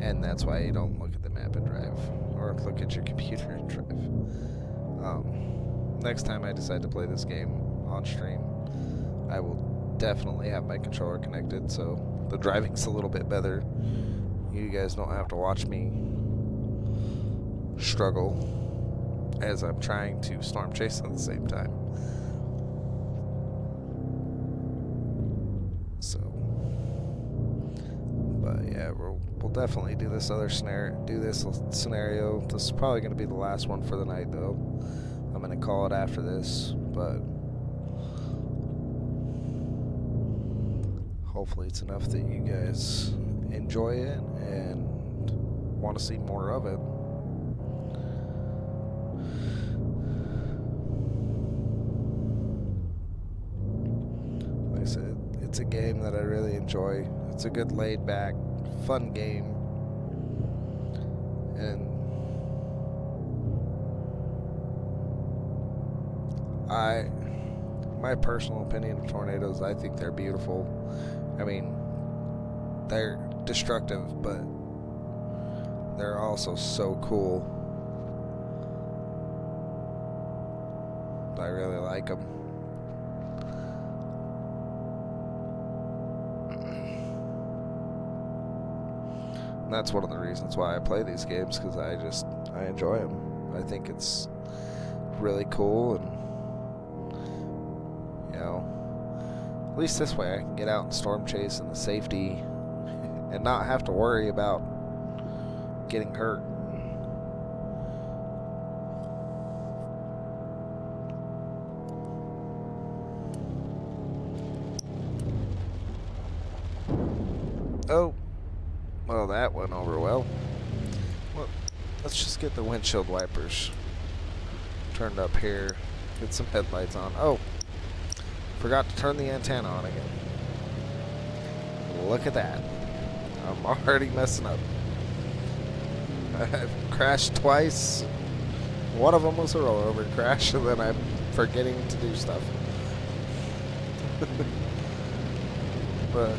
and that's why you don't look at the map and drive, or look at your computer and drive. Next time I decide to play this game on stream, I will definitely have my controller connected, so the driving's a little bit better. You guys don't have to watch me struggle as I'm trying to storm chase at the same time. So we'll definitely do this other scenario. This is probably going to be the last one for the night, though. I'm going to call it after this, but hopefully it's enough that you guys enjoy it and want to see more of it. Like I said, it's a game that I really enjoy. It's a good laid back, fun game. And my personal opinion of tornadoes, I think they're beautiful. I mean, they're destructive, but they're also so cool. I really like them. And that's one of the reasons why I play these games, because I enjoy them. I think it's really cool, and you know, at least this way I can get out and storm chase in the safety and not have to worry about getting hurt. Oh, well, that went over well. Let's just get the windshield wipers turned up here. Get some headlights on. Oh, forgot to turn the antenna on again. Look at that. I'm already messing up. I've crashed twice. One of them was a rollover crash, and then I'm forgetting to do stuff. But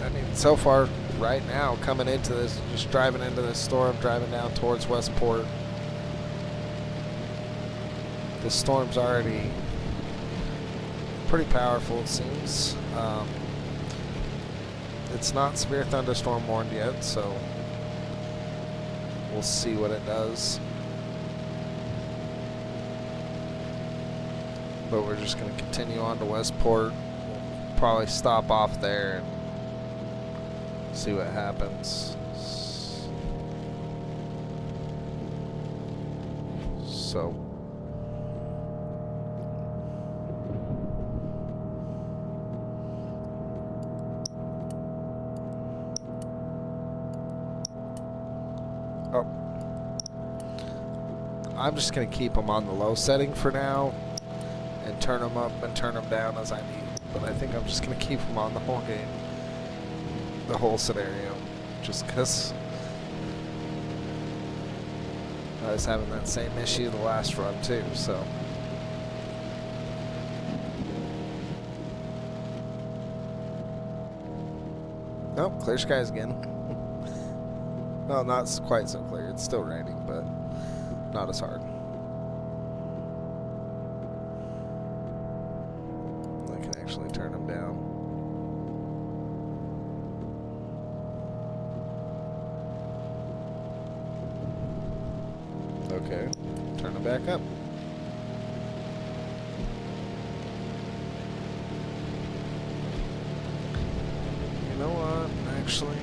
I mean, so far, right now, coming into this, just driving into this storm, driving down towards Westport, the storm's already pretty powerful, it seems. It's not severe thunderstorm warned yet, so we'll see what it does. But we're just going to continue on to Westport. We'll probably stop off there and see what happens. So I'm just going to keep them on the low setting for now and turn them up and turn them down as I need. But I think I'm just going to keep them on the whole game, the whole scenario, just because I was having that same issue the last run too, so. Nope, clear skies again. Well, not quite so clear. It's still raining, but not as hard. I can actually turn them down. Okay, turn them back up. You know what? Actually,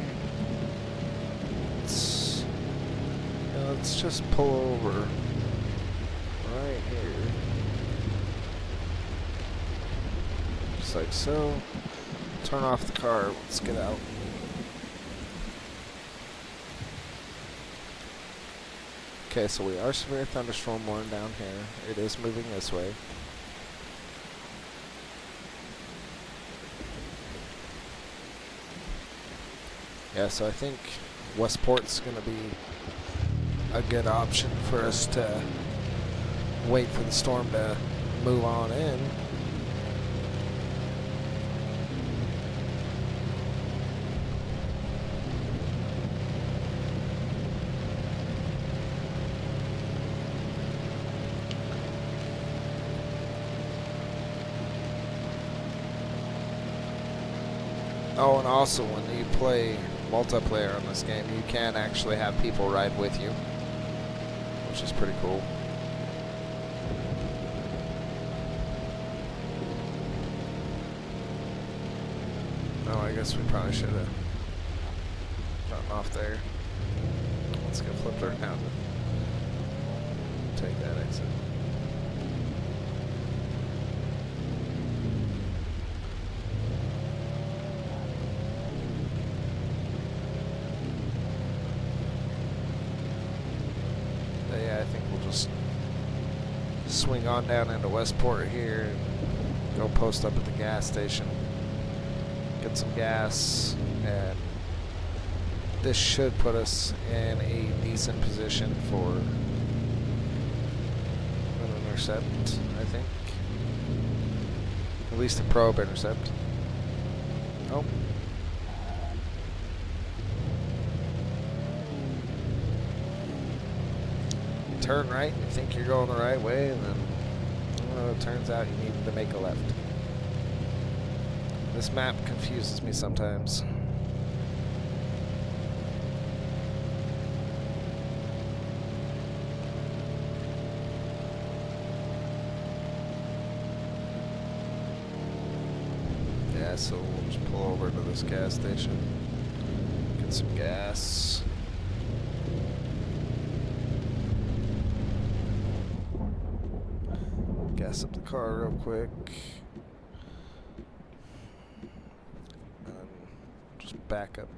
let's just pull over right here. Just like so. Turn off the car. Let's get out. Okay, so we are severe thunderstorm warned down here. It is moving this way. Yeah, so I think Westport's going to be a good option for us to wait for the storm to move on in. Oh, and also when you play multiplayer on this game, you can actually have people ride with you, which is pretty cool. Oh, I guess we probably should have. Oh, cutting off there. Let's get flipped around. Take that exit. But yeah, I think we'll just swing on down into Westport here and go post up at the gas station, get some gas, and this should put us in a decent position for an intercept, I think. At least a probe intercept. Oh. Turn right, you think you're going the right way, and then it turns out you need to make a left. This map confuses me sometimes. Yeah, so we'll just pull over to this gas station, get some gas. Gas up the car real quick. And then just back up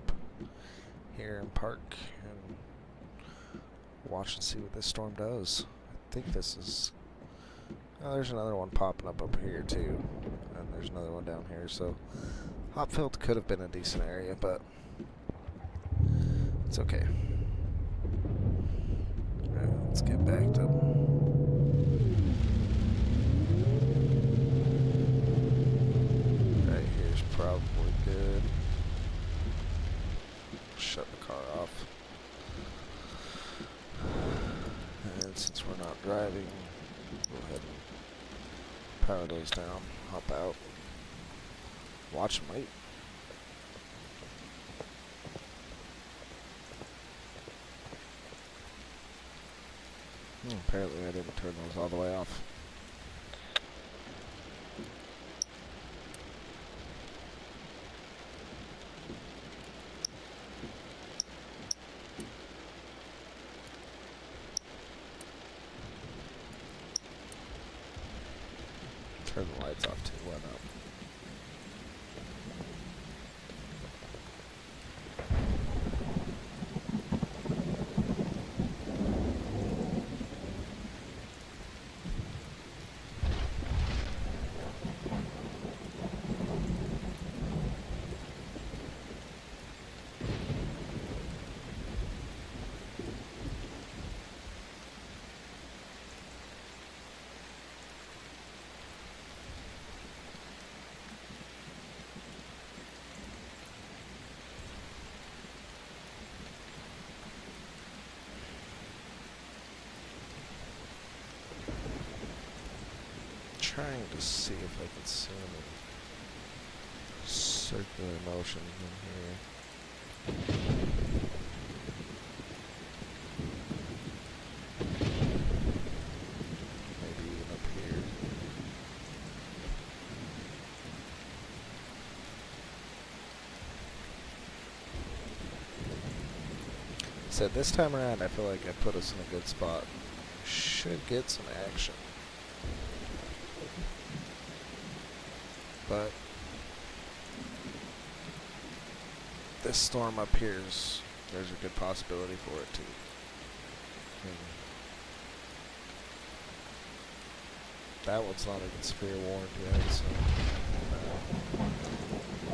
here and park and watch and see what this storm does. I think this is... Oh, there's another one popping up here too. And there's another one down here. So Hopfield could have been a decent area, but it's okay. Alright, let's get backed up. Probably good. Shut the car off. And since we're not driving, go ahead and power those down, hop out, watch and wait. Apparently I didn't turn those all the way off. Turn the lights off too, why not? Trying to see if I can see any circular motion in here. Maybe even up here. So this time around, I feel like I put us in a good spot. Should get some action. But this storm up here is, there's a good possibility for it too. That one's not even severe warned yet, so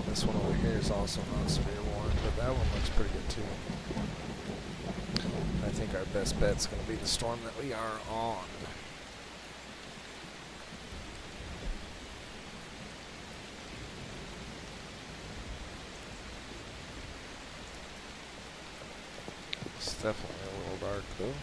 this one over here is also not severe warned, but that one looks pretty good too. I think our best bet's going to be the storm that we are on. It's definitely a little dark though.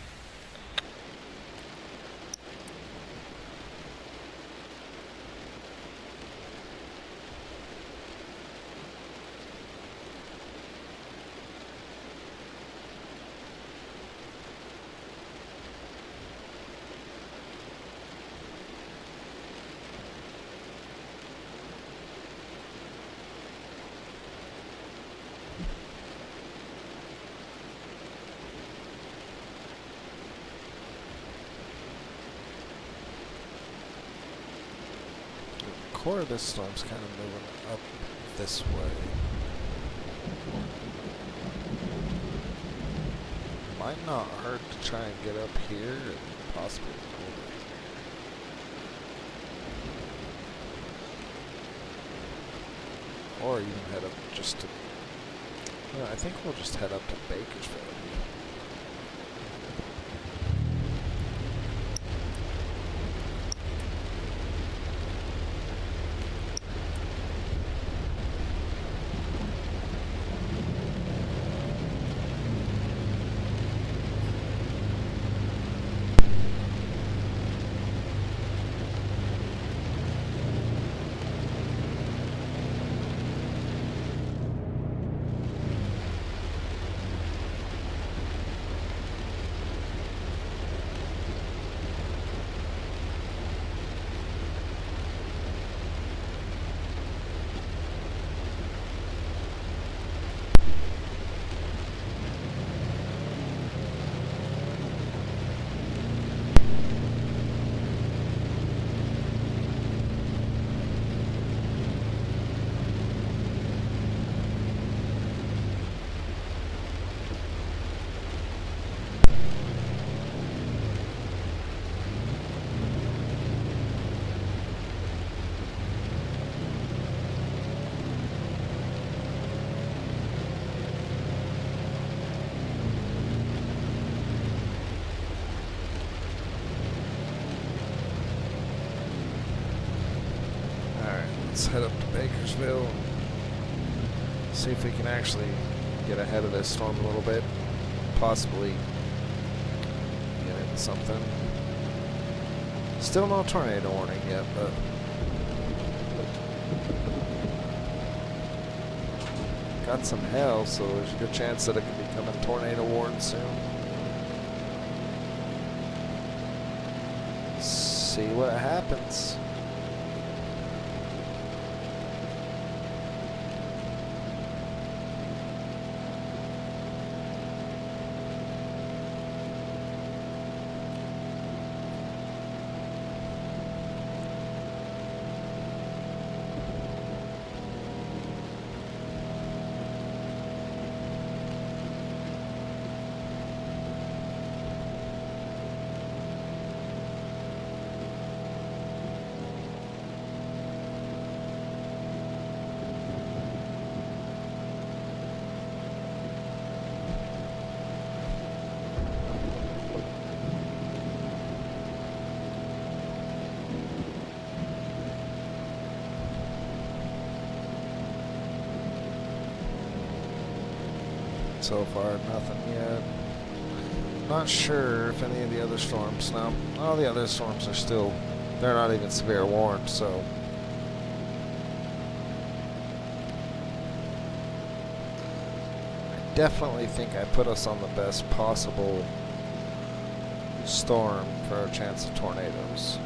core of this storm's kind of moving up this way. Might not hurt to try and get up here and possibly over here. Or even head up just to... I think we'll just head up to Bakersfield. Let's head up to Bakersville and see if we can actually get ahead of this storm a little bit. Possibly get into something. Still no tornado warning yet, but got some hail, so there's a good chance that it could become a tornado warning soon. See what happens. So far, nothing yet. Not sure if any of the other storms, now, all the other storms are still, they're not even severe warned, so. I definitely think I put us on the best possible storm for our chance of tornadoes.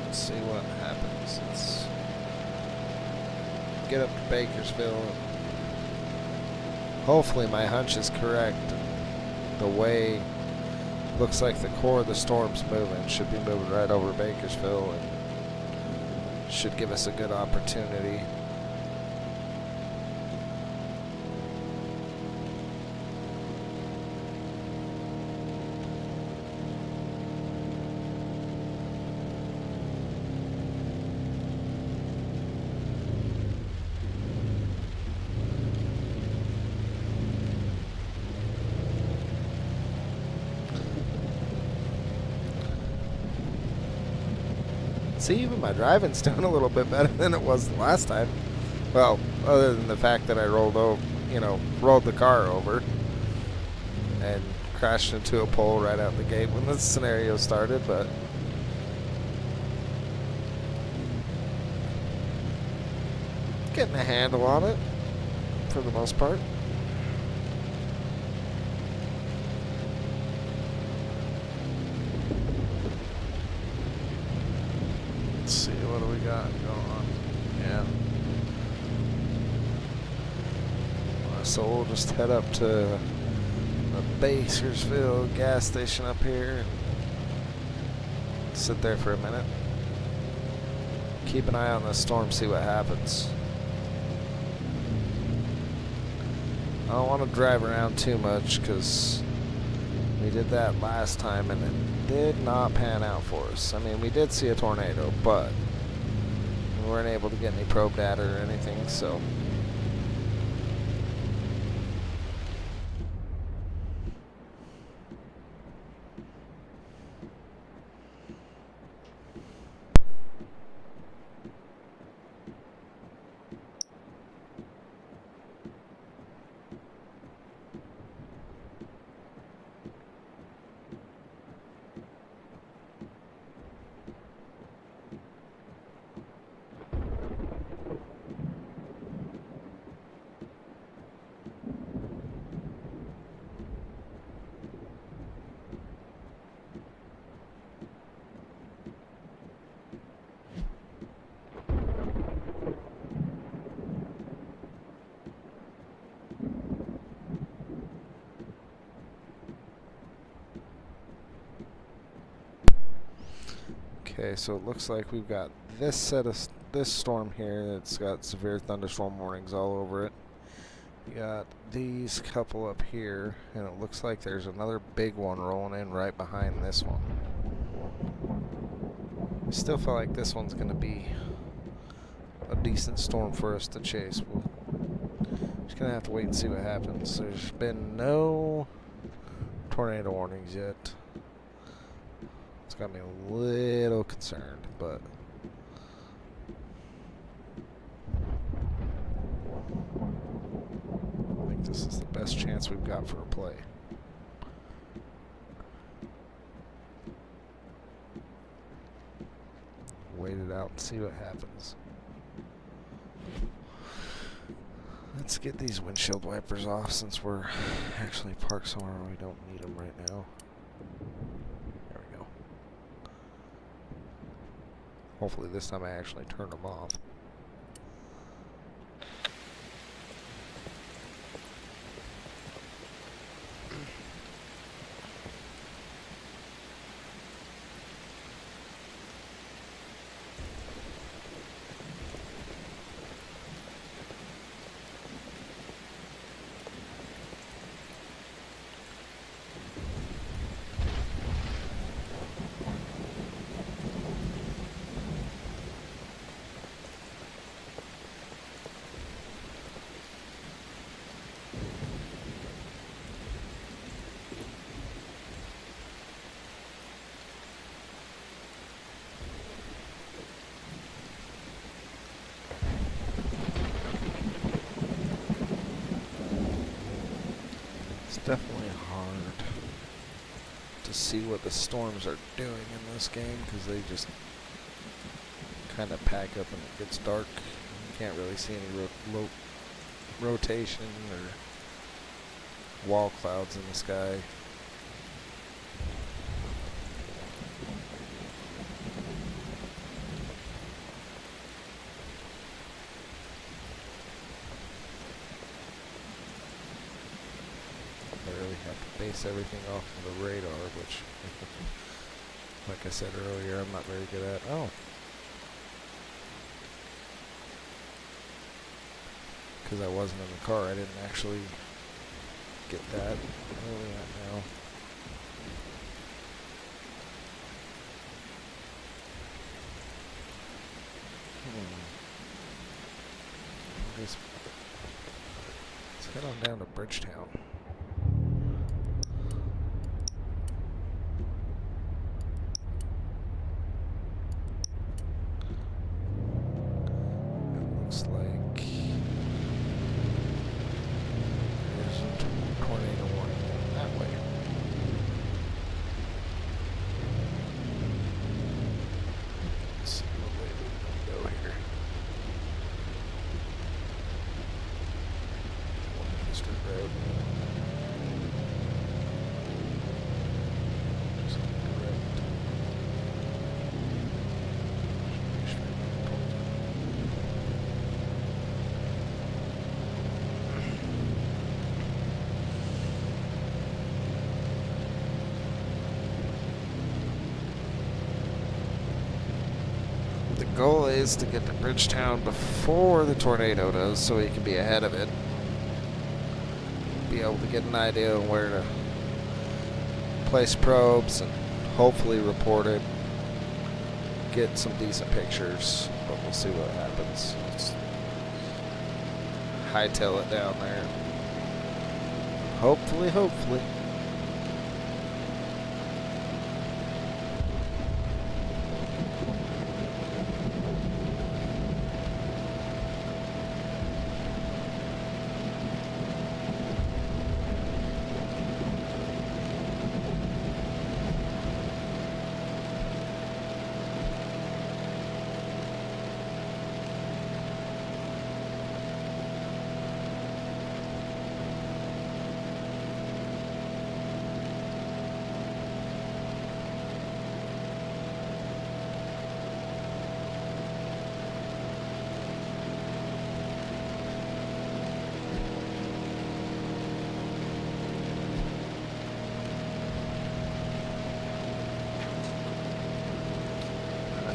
Let's see what happens. Let's get up to Bakersville. Hopefully my hunch is correct. The way looks like the core of the storm's moving, should be moving right over Bakersville and should give us a good opportunity. See, even my driving's doing a little bit better than it was the last time. Well, other than the fact that I rolled the car over and crashed into a pole right out the gate when this scenario started, but getting a handle on it for the most part. Let's see, what do we got going on? Yeah. So we'll just head up to the Bakersfield gas station up here and sit there for a minute. Keep an eye on the storm, see what happens. I don't want to drive around too much because we did that last time and it did not pan out for us. I mean, we did see a tornado, but we weren't able to get any probe data or anything, so. Okay, so it looks like we've got this storm here that's got severe thunderstorm warnings all over it. You got these couple up here, and it looks like there's another big one rolling in right behind this one. I still feel like this one's going to be a decent storm for us to chase. We're just going to have to wait and see what happens. There's been no tornado warnings yet. It's got me a little concerned, but I think this is the best chance we've got for a play. Wait it out and see what happens. Let's get these windshield wipers off since we're actually parked somewhere where we don't need them right now. There we go. Hopefully this time I actually turn them off. Definitely hard to see what the storms are doing in this game because they just kind of pack up when it gets dark. You can't really see any rotation or wall clouds in the sky. Base everything off of the radar, which, like I said earlier, I'm not very good at. Oh. Because I wasn't in the car, I didn't actually get that. Where are we at now? Let's head on down to Bridgetown. goal is to get to Bridgetown before the tornado does, so we can be ahead of it. Be able to get an idea of where to place probes and hopefully report it. Get some decent pictures, but we'll see what happens. Let's hightail it down there. Hopefully.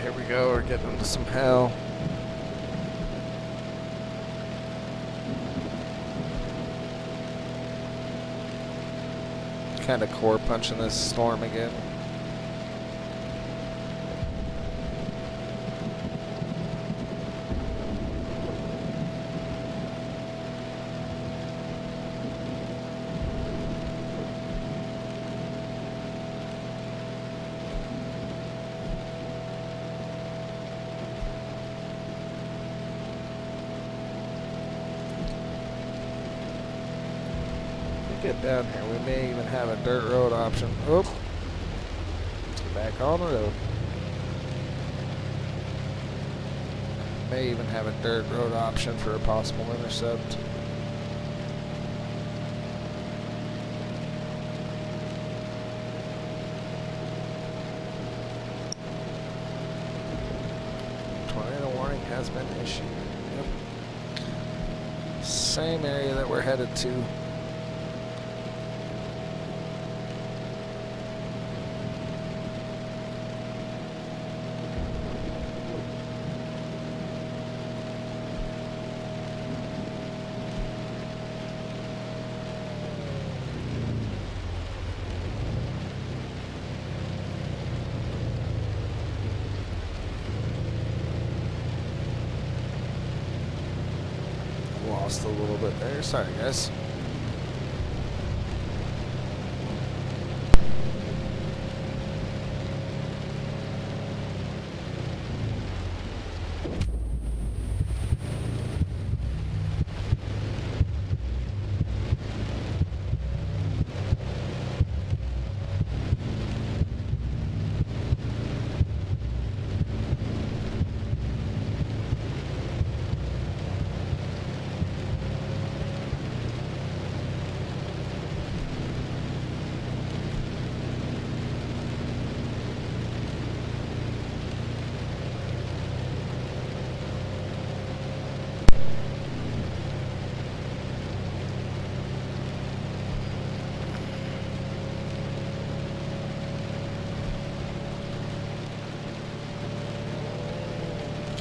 Here we go, we're getting into some hell. Kind of core punching this storm again. Get down here. We may even have a dirt road option. Oop. Let's get back on the road. May even have a dirt road option for a possible intercept. Tornado warning has been issued. Yep. Same area that we're headed to. Lost a little bit there. Sorry, guys.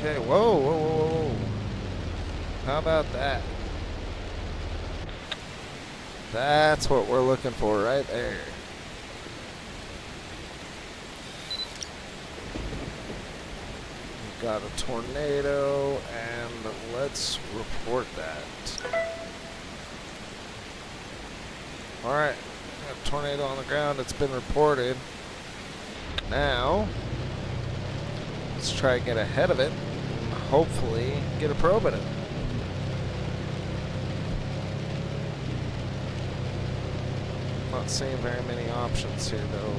Okay, whoa. How about that? That's what we're looking for right there. We've got a tornado, and let's report that. Alright, got a tornado on the ground. It's been reported. Now, let's try and get ahead of it. Hopefully get a probe in it. Not seeing very many options here though.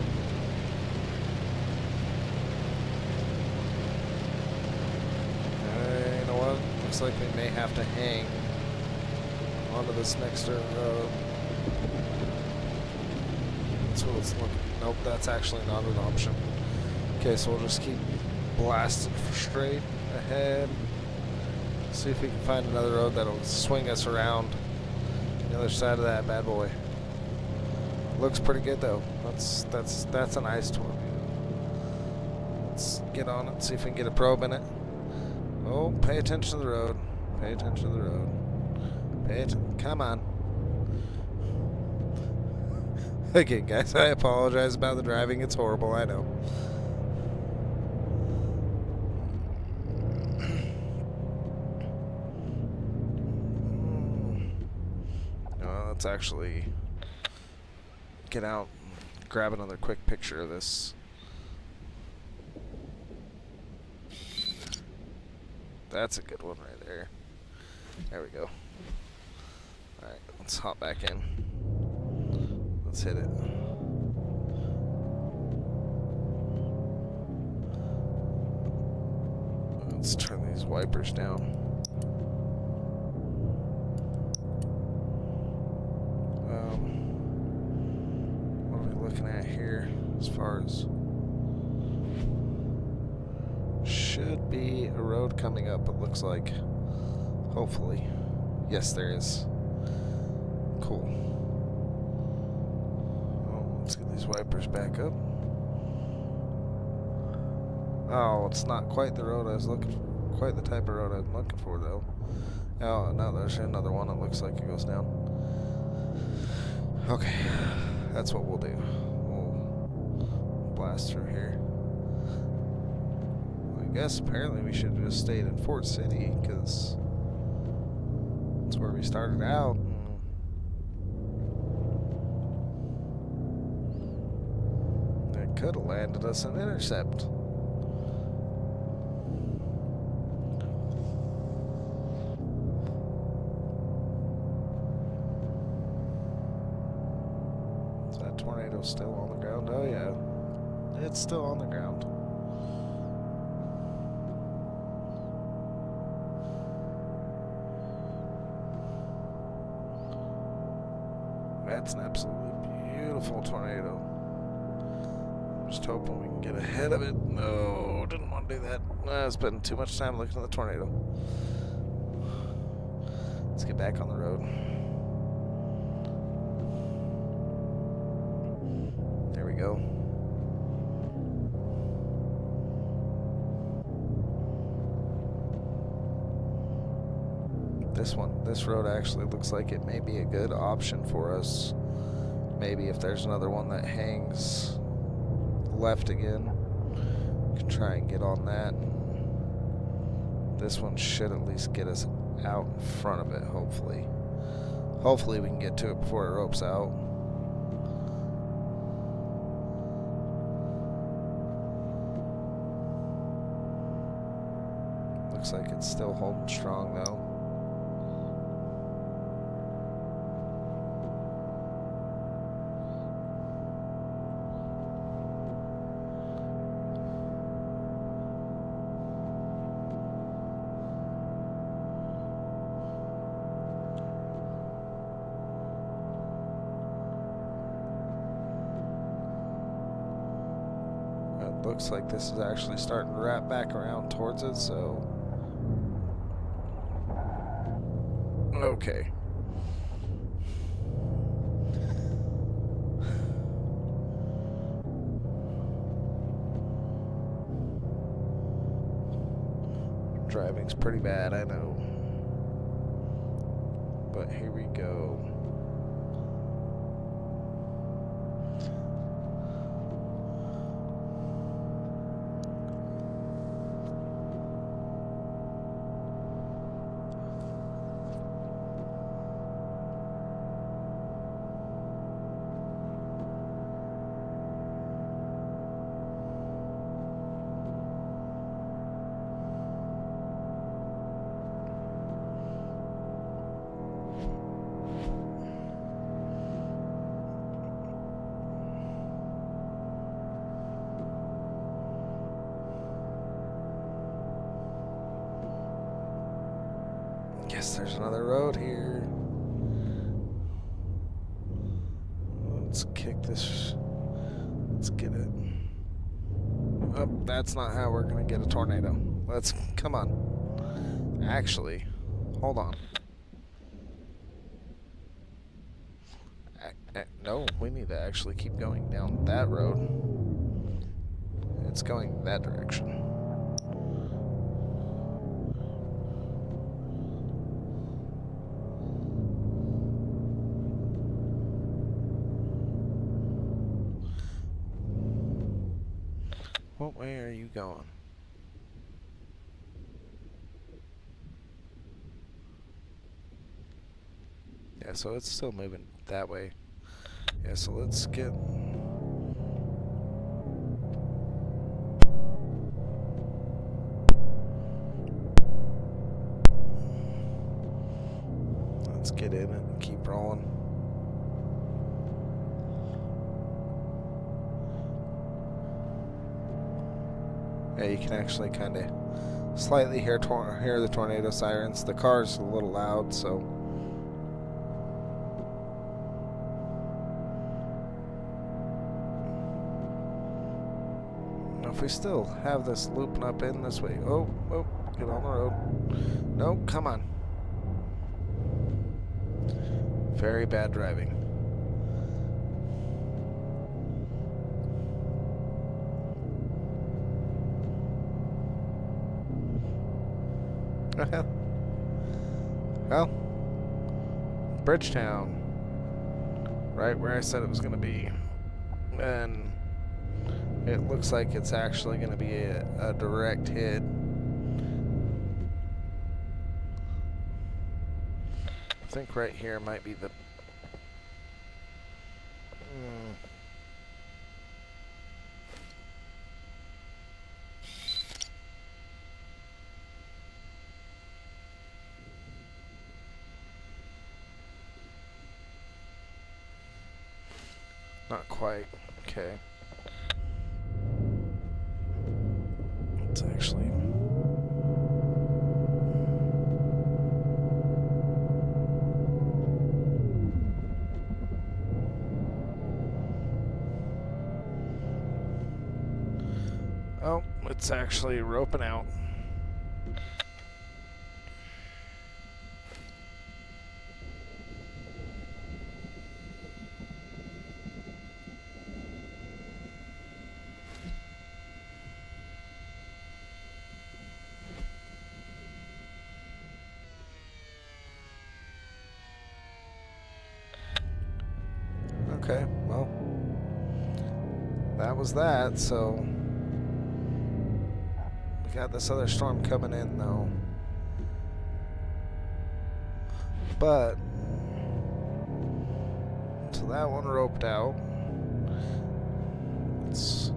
You know what? Looks like we may have to hang onto this next dirt road. That's what it's looking. Nope, that's actually not an option. Okay, so we'll just keep blasting for straight ahead. See if we can find another road that'll swing us around the other side of that bad boy. Looks pretty good though. That's a nice tornado. Let's get on it, see if we can get a probe in it. Oh, pay attention to the road. Pay attention to the road. Come on. Okay, guys, I apologize about the driving. It's horrible, I know. Let's actually get out and grab another quick picture of this. That's a good one right there. There we go. Alright, let's hop back in. Let's hit it. Let's turn these wipers down. What are we looking at here as far as... Should be a road coming up, it looks like. Hopefully. Yes, there is. Cool. Oh, let's get these wipers back up. Oh, it's not quite the road I was looking for. Quite the type of road I'm looking for, though. Oh, no, there's another one that looks like it goes down. Okay. That's what we'll do. We'll blast through here. I guess apparently we should have just stayed in Fort City, because that's where we started out. It could have landed us an intercept. Is that tornado still on the ground? Oh yeah, it's still on the ground. That's an absolutely beautiful tornado. I'm just hoping we can get ahead of it. No, didn't want to do that. I spent too much time looking at the tornado. Let's get back on the road. There we go. This road actually looks like it may be a good option for us. Maybe if there's another one that hangs left again, we can try and get on that. This one should at least get us out in front of it, hopefully. Hopefully we can get to it before it ropes out. Looks like it's still holding strong though. Looks like this is actually starting to wrap back around towards it, so... Okay. Driving's pretty bad, I know. But here we go. Yes, there's another road here. Let's kick this. Let's get it. Oh, that's not how we're gonna get a tornado. Let's, come on. Actually, hold on. No, we need to actually keep going down that road. It's going that direction. What way are you going? Yeah, so it's still moving that way. Yeah, so let's get... Let's get in it and keep rolling. Yeah, you can actually kind of slightly hear the tornado sirens. The car's a little loud, so... If we still have this looping up in this way... Oh, get on the road. No, come on. Very bad driving. Well, Bridgetown, right where I said it was going to be, and it looks like it's actually going to be a direct hit. I think right here might be the... Not quite. Okay. It's actually... Oh, it's actually roping out. Okay, well, that was that, so we got this other storm coming in, though. But, so that one roped out. Let's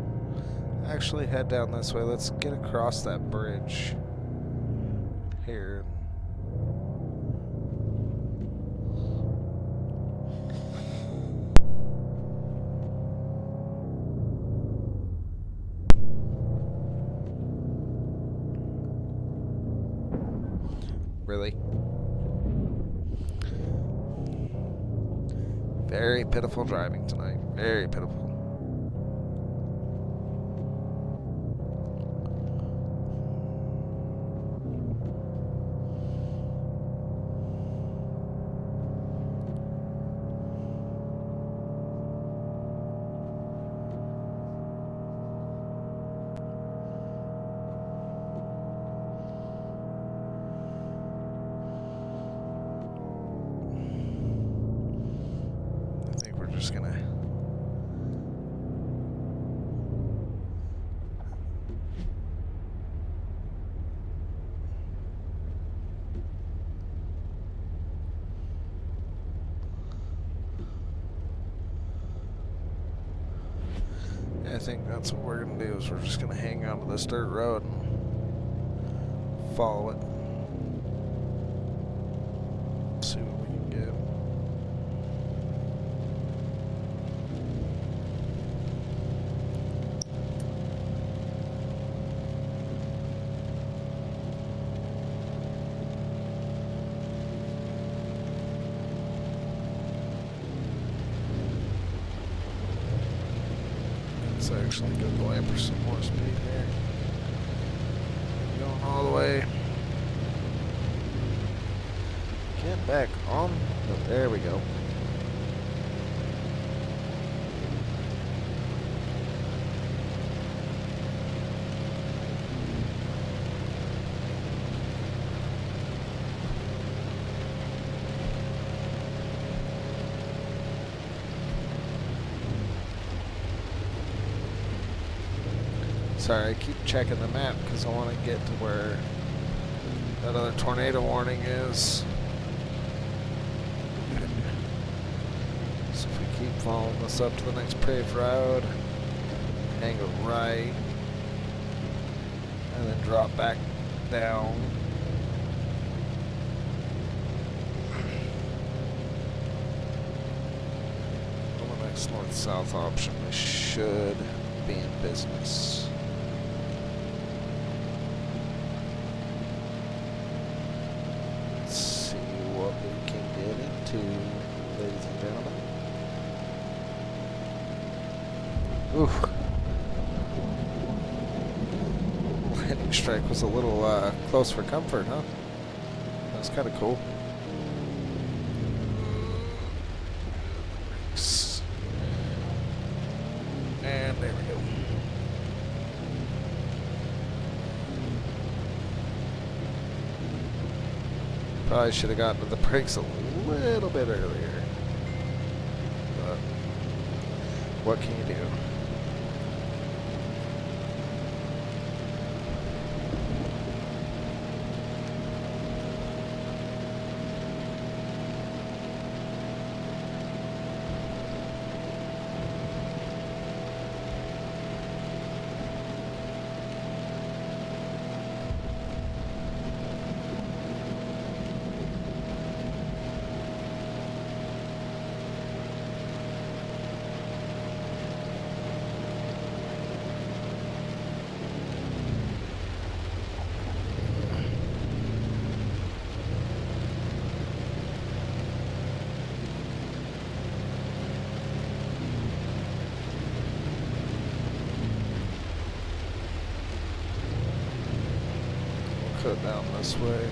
actually head down this way. Let's get across that bridge here. Really? Very pitiful driving tonight. Very pitiful. Just gonna I think that's what we're gonna do is we're just gonna hang on to this dirt road and follow it. See what we can get. Let's actually go away for some more speed here. Going all the way. Get back on. Oh, there we go. Sorry, I keep checking the map because I want to get to where that other tornado warning is. So if we keep following this up to the next paved road, hang a right, and then drop back down. On the next north-south option, we should be in business. Let's see what we can get into, ladies and gentlemen. Ooh. Lightning strike was a little close for comfort, huh? That's kind of cool. And there we go. Probably should have gotten to the brakes a little bit earlier. But what can you do? Down this way.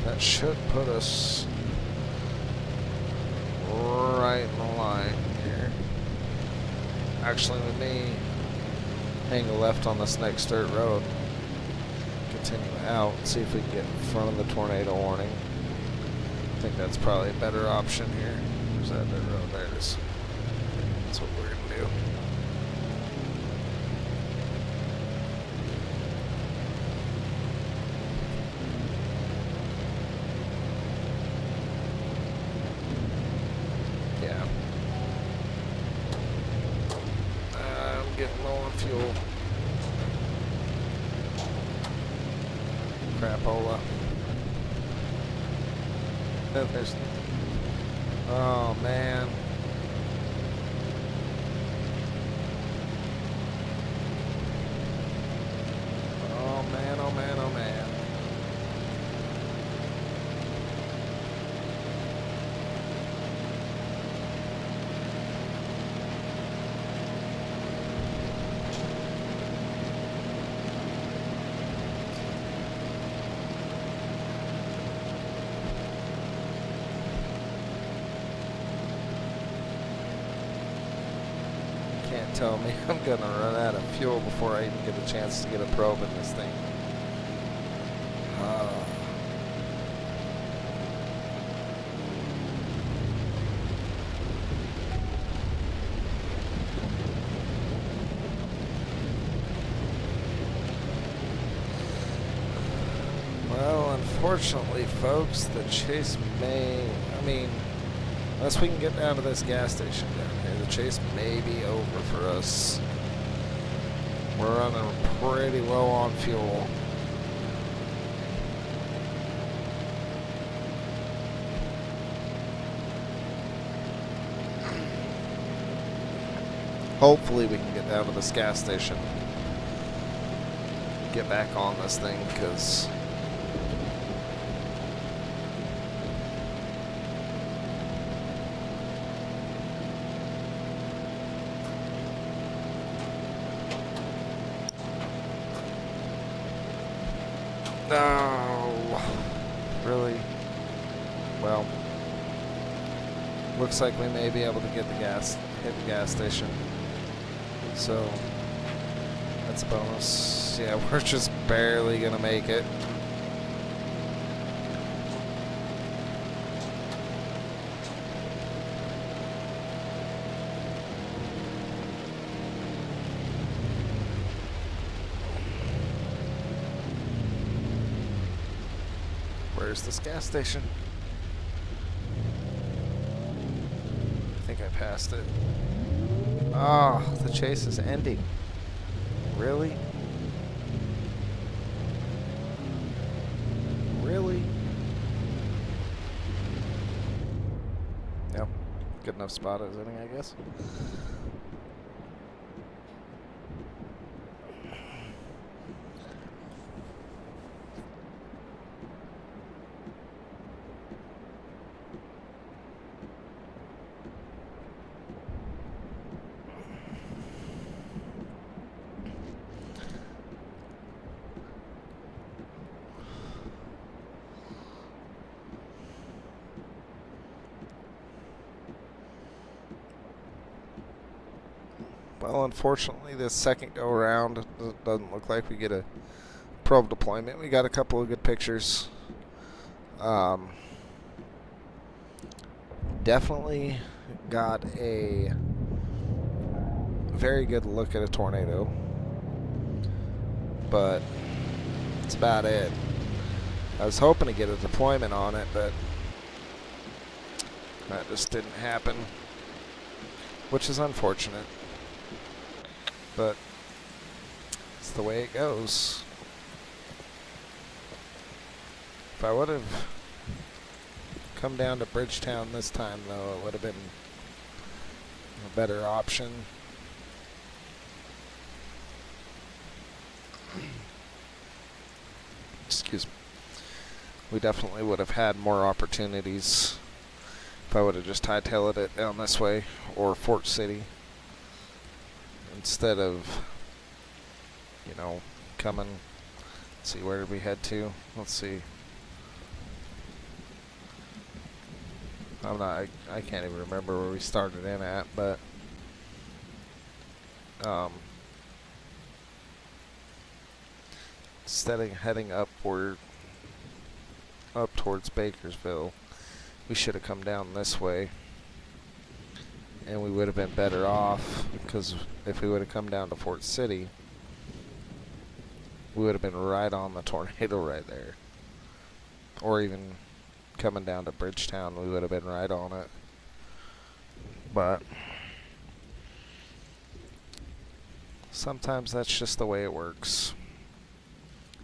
That should put us right in the line here. Actually, we may hang a left on this next dirt road. Continue out, see if we can get in front of the tornado warning. I think that's probably a better option here. Where's that dirt road? There it is. That's what we're gonna do. Getting low on fuel. Crapola. Then there's... Oh, man. Oh, man, oh, man, oh, man. Can't tell me I'm gonna run out of fuel before I even get a chance to get a probe in this thing. Well, unfortunately, folks, the chase may, unless we can get down to this gas station down here, the chase may be over for us. We're running pretty low on fuel. Hopefully we can get down to this gas station. Get back on this thing, because no, really? Well, looks like we may be able to get the gas, hit the gas station. So that's a bonus. Yeah, we're just barely gonna make it. where's this gas station? I think I passed it. Oh, the chase is ending. Really? Really? Yep. Good enough spot as any, I guess. Well, unfortunately, this second go around, it doesn't look like we get a probe deployment. We got a couple of good pictures. Definitely got a very good look at a tornado, but that's about it. I was hoping to get a deployment on it, but that just didn't happen, which is unfortunate. But it's the way it goes. If I would have come down to Bridgetown this time, though, it would have been a better option. Excuse me. We definitely would have had more opportunities if I would have just hightailed it down this way or Fort City, instead of, you know, coming. Let's see, where did we head to? Let's see. I can't even remember where we started in at, but instead of heading upward, up towards Bakersville, we should have come down this way, and we would have been better off, because if we would have come down to Fort City, we would have been right on the tornado right there. Or even coming down to Bridgetown, we would have been right on it. But sometimes that's just the way it works.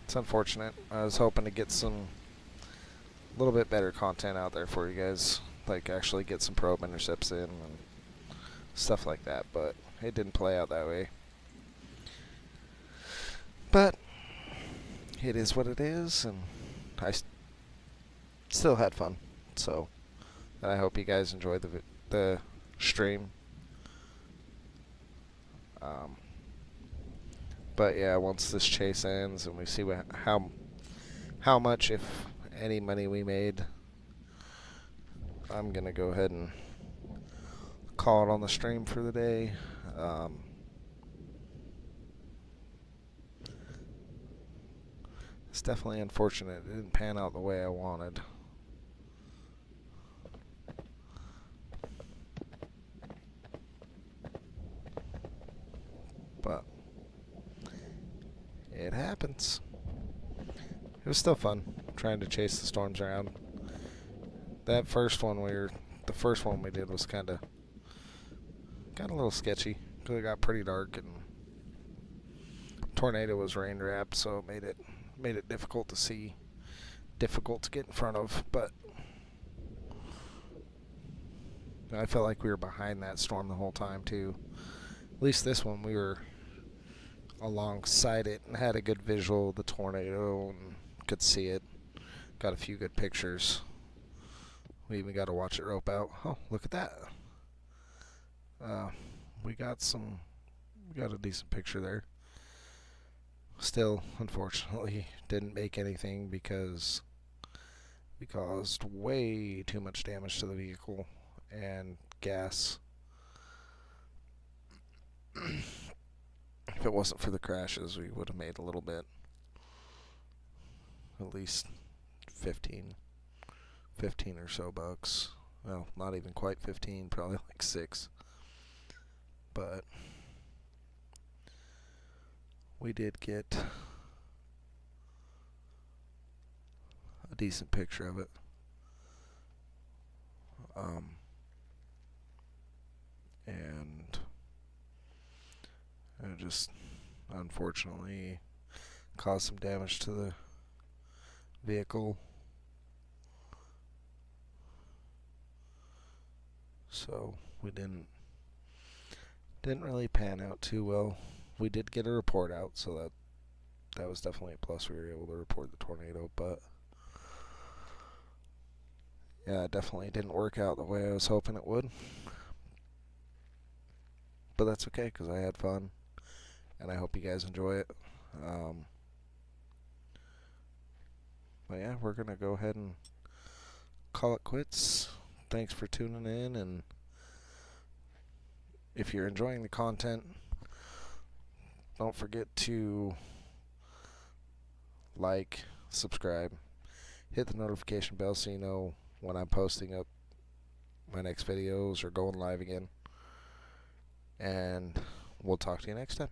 It's unfortunate. I was hoping to get some a little bit better content out there for you guys, like actually get some probe intercepts in and stuff like that, but it didn't play out that way. But it is what it is, and I still had fun. So I hope you guys enjoyed the stream. But yeah, once this chase ends and we see how much, if any, money we made, I'm gonna go ahead and call it on the stream for the day. It's definitely unfortunate it didn't pan out the way I wanted. But it happens. It was still fun trying to chase the storms around. That first one the first one we did was kind of got a little sketchy because it got pretty dark and tornado was rain wrapped, so it made it difficult to see, difficult to get in front of. But I felt like we were behind that storm the whole time too. At least this one we were alongside it and had a good visual of the tornado and could see it. Got a few good pictures. We even got to watch it rope out. Oh, look at that. We got a decent picture there. Still, unfortunately, didn't make anything because we caused way too much damage to the vehicle and gas. If it wasn't for the crashes, we would have made a little bit. At least 15 or so bucks. Well, not even quite 15, probably like 6. But we did get a decent picture of it. And it just unfortunately caused some damage to the vehicle. So we didn't really pan out too well. We did get a report out, so that was definitely a plus. We were able to report the tornado, but yeah, it definitely didn't work out the way I was hoping it would. But that's okay, because I had fun, and I hope you guys enjoy it. But yeah, we're going to go ahead and call it quits. Thanks for tuning in, and if you're enjoying the content, don't forget to like, subscribe, hit the notification bell so you know when I'm posting up my next videos or going live again. And we'll talk to you next time.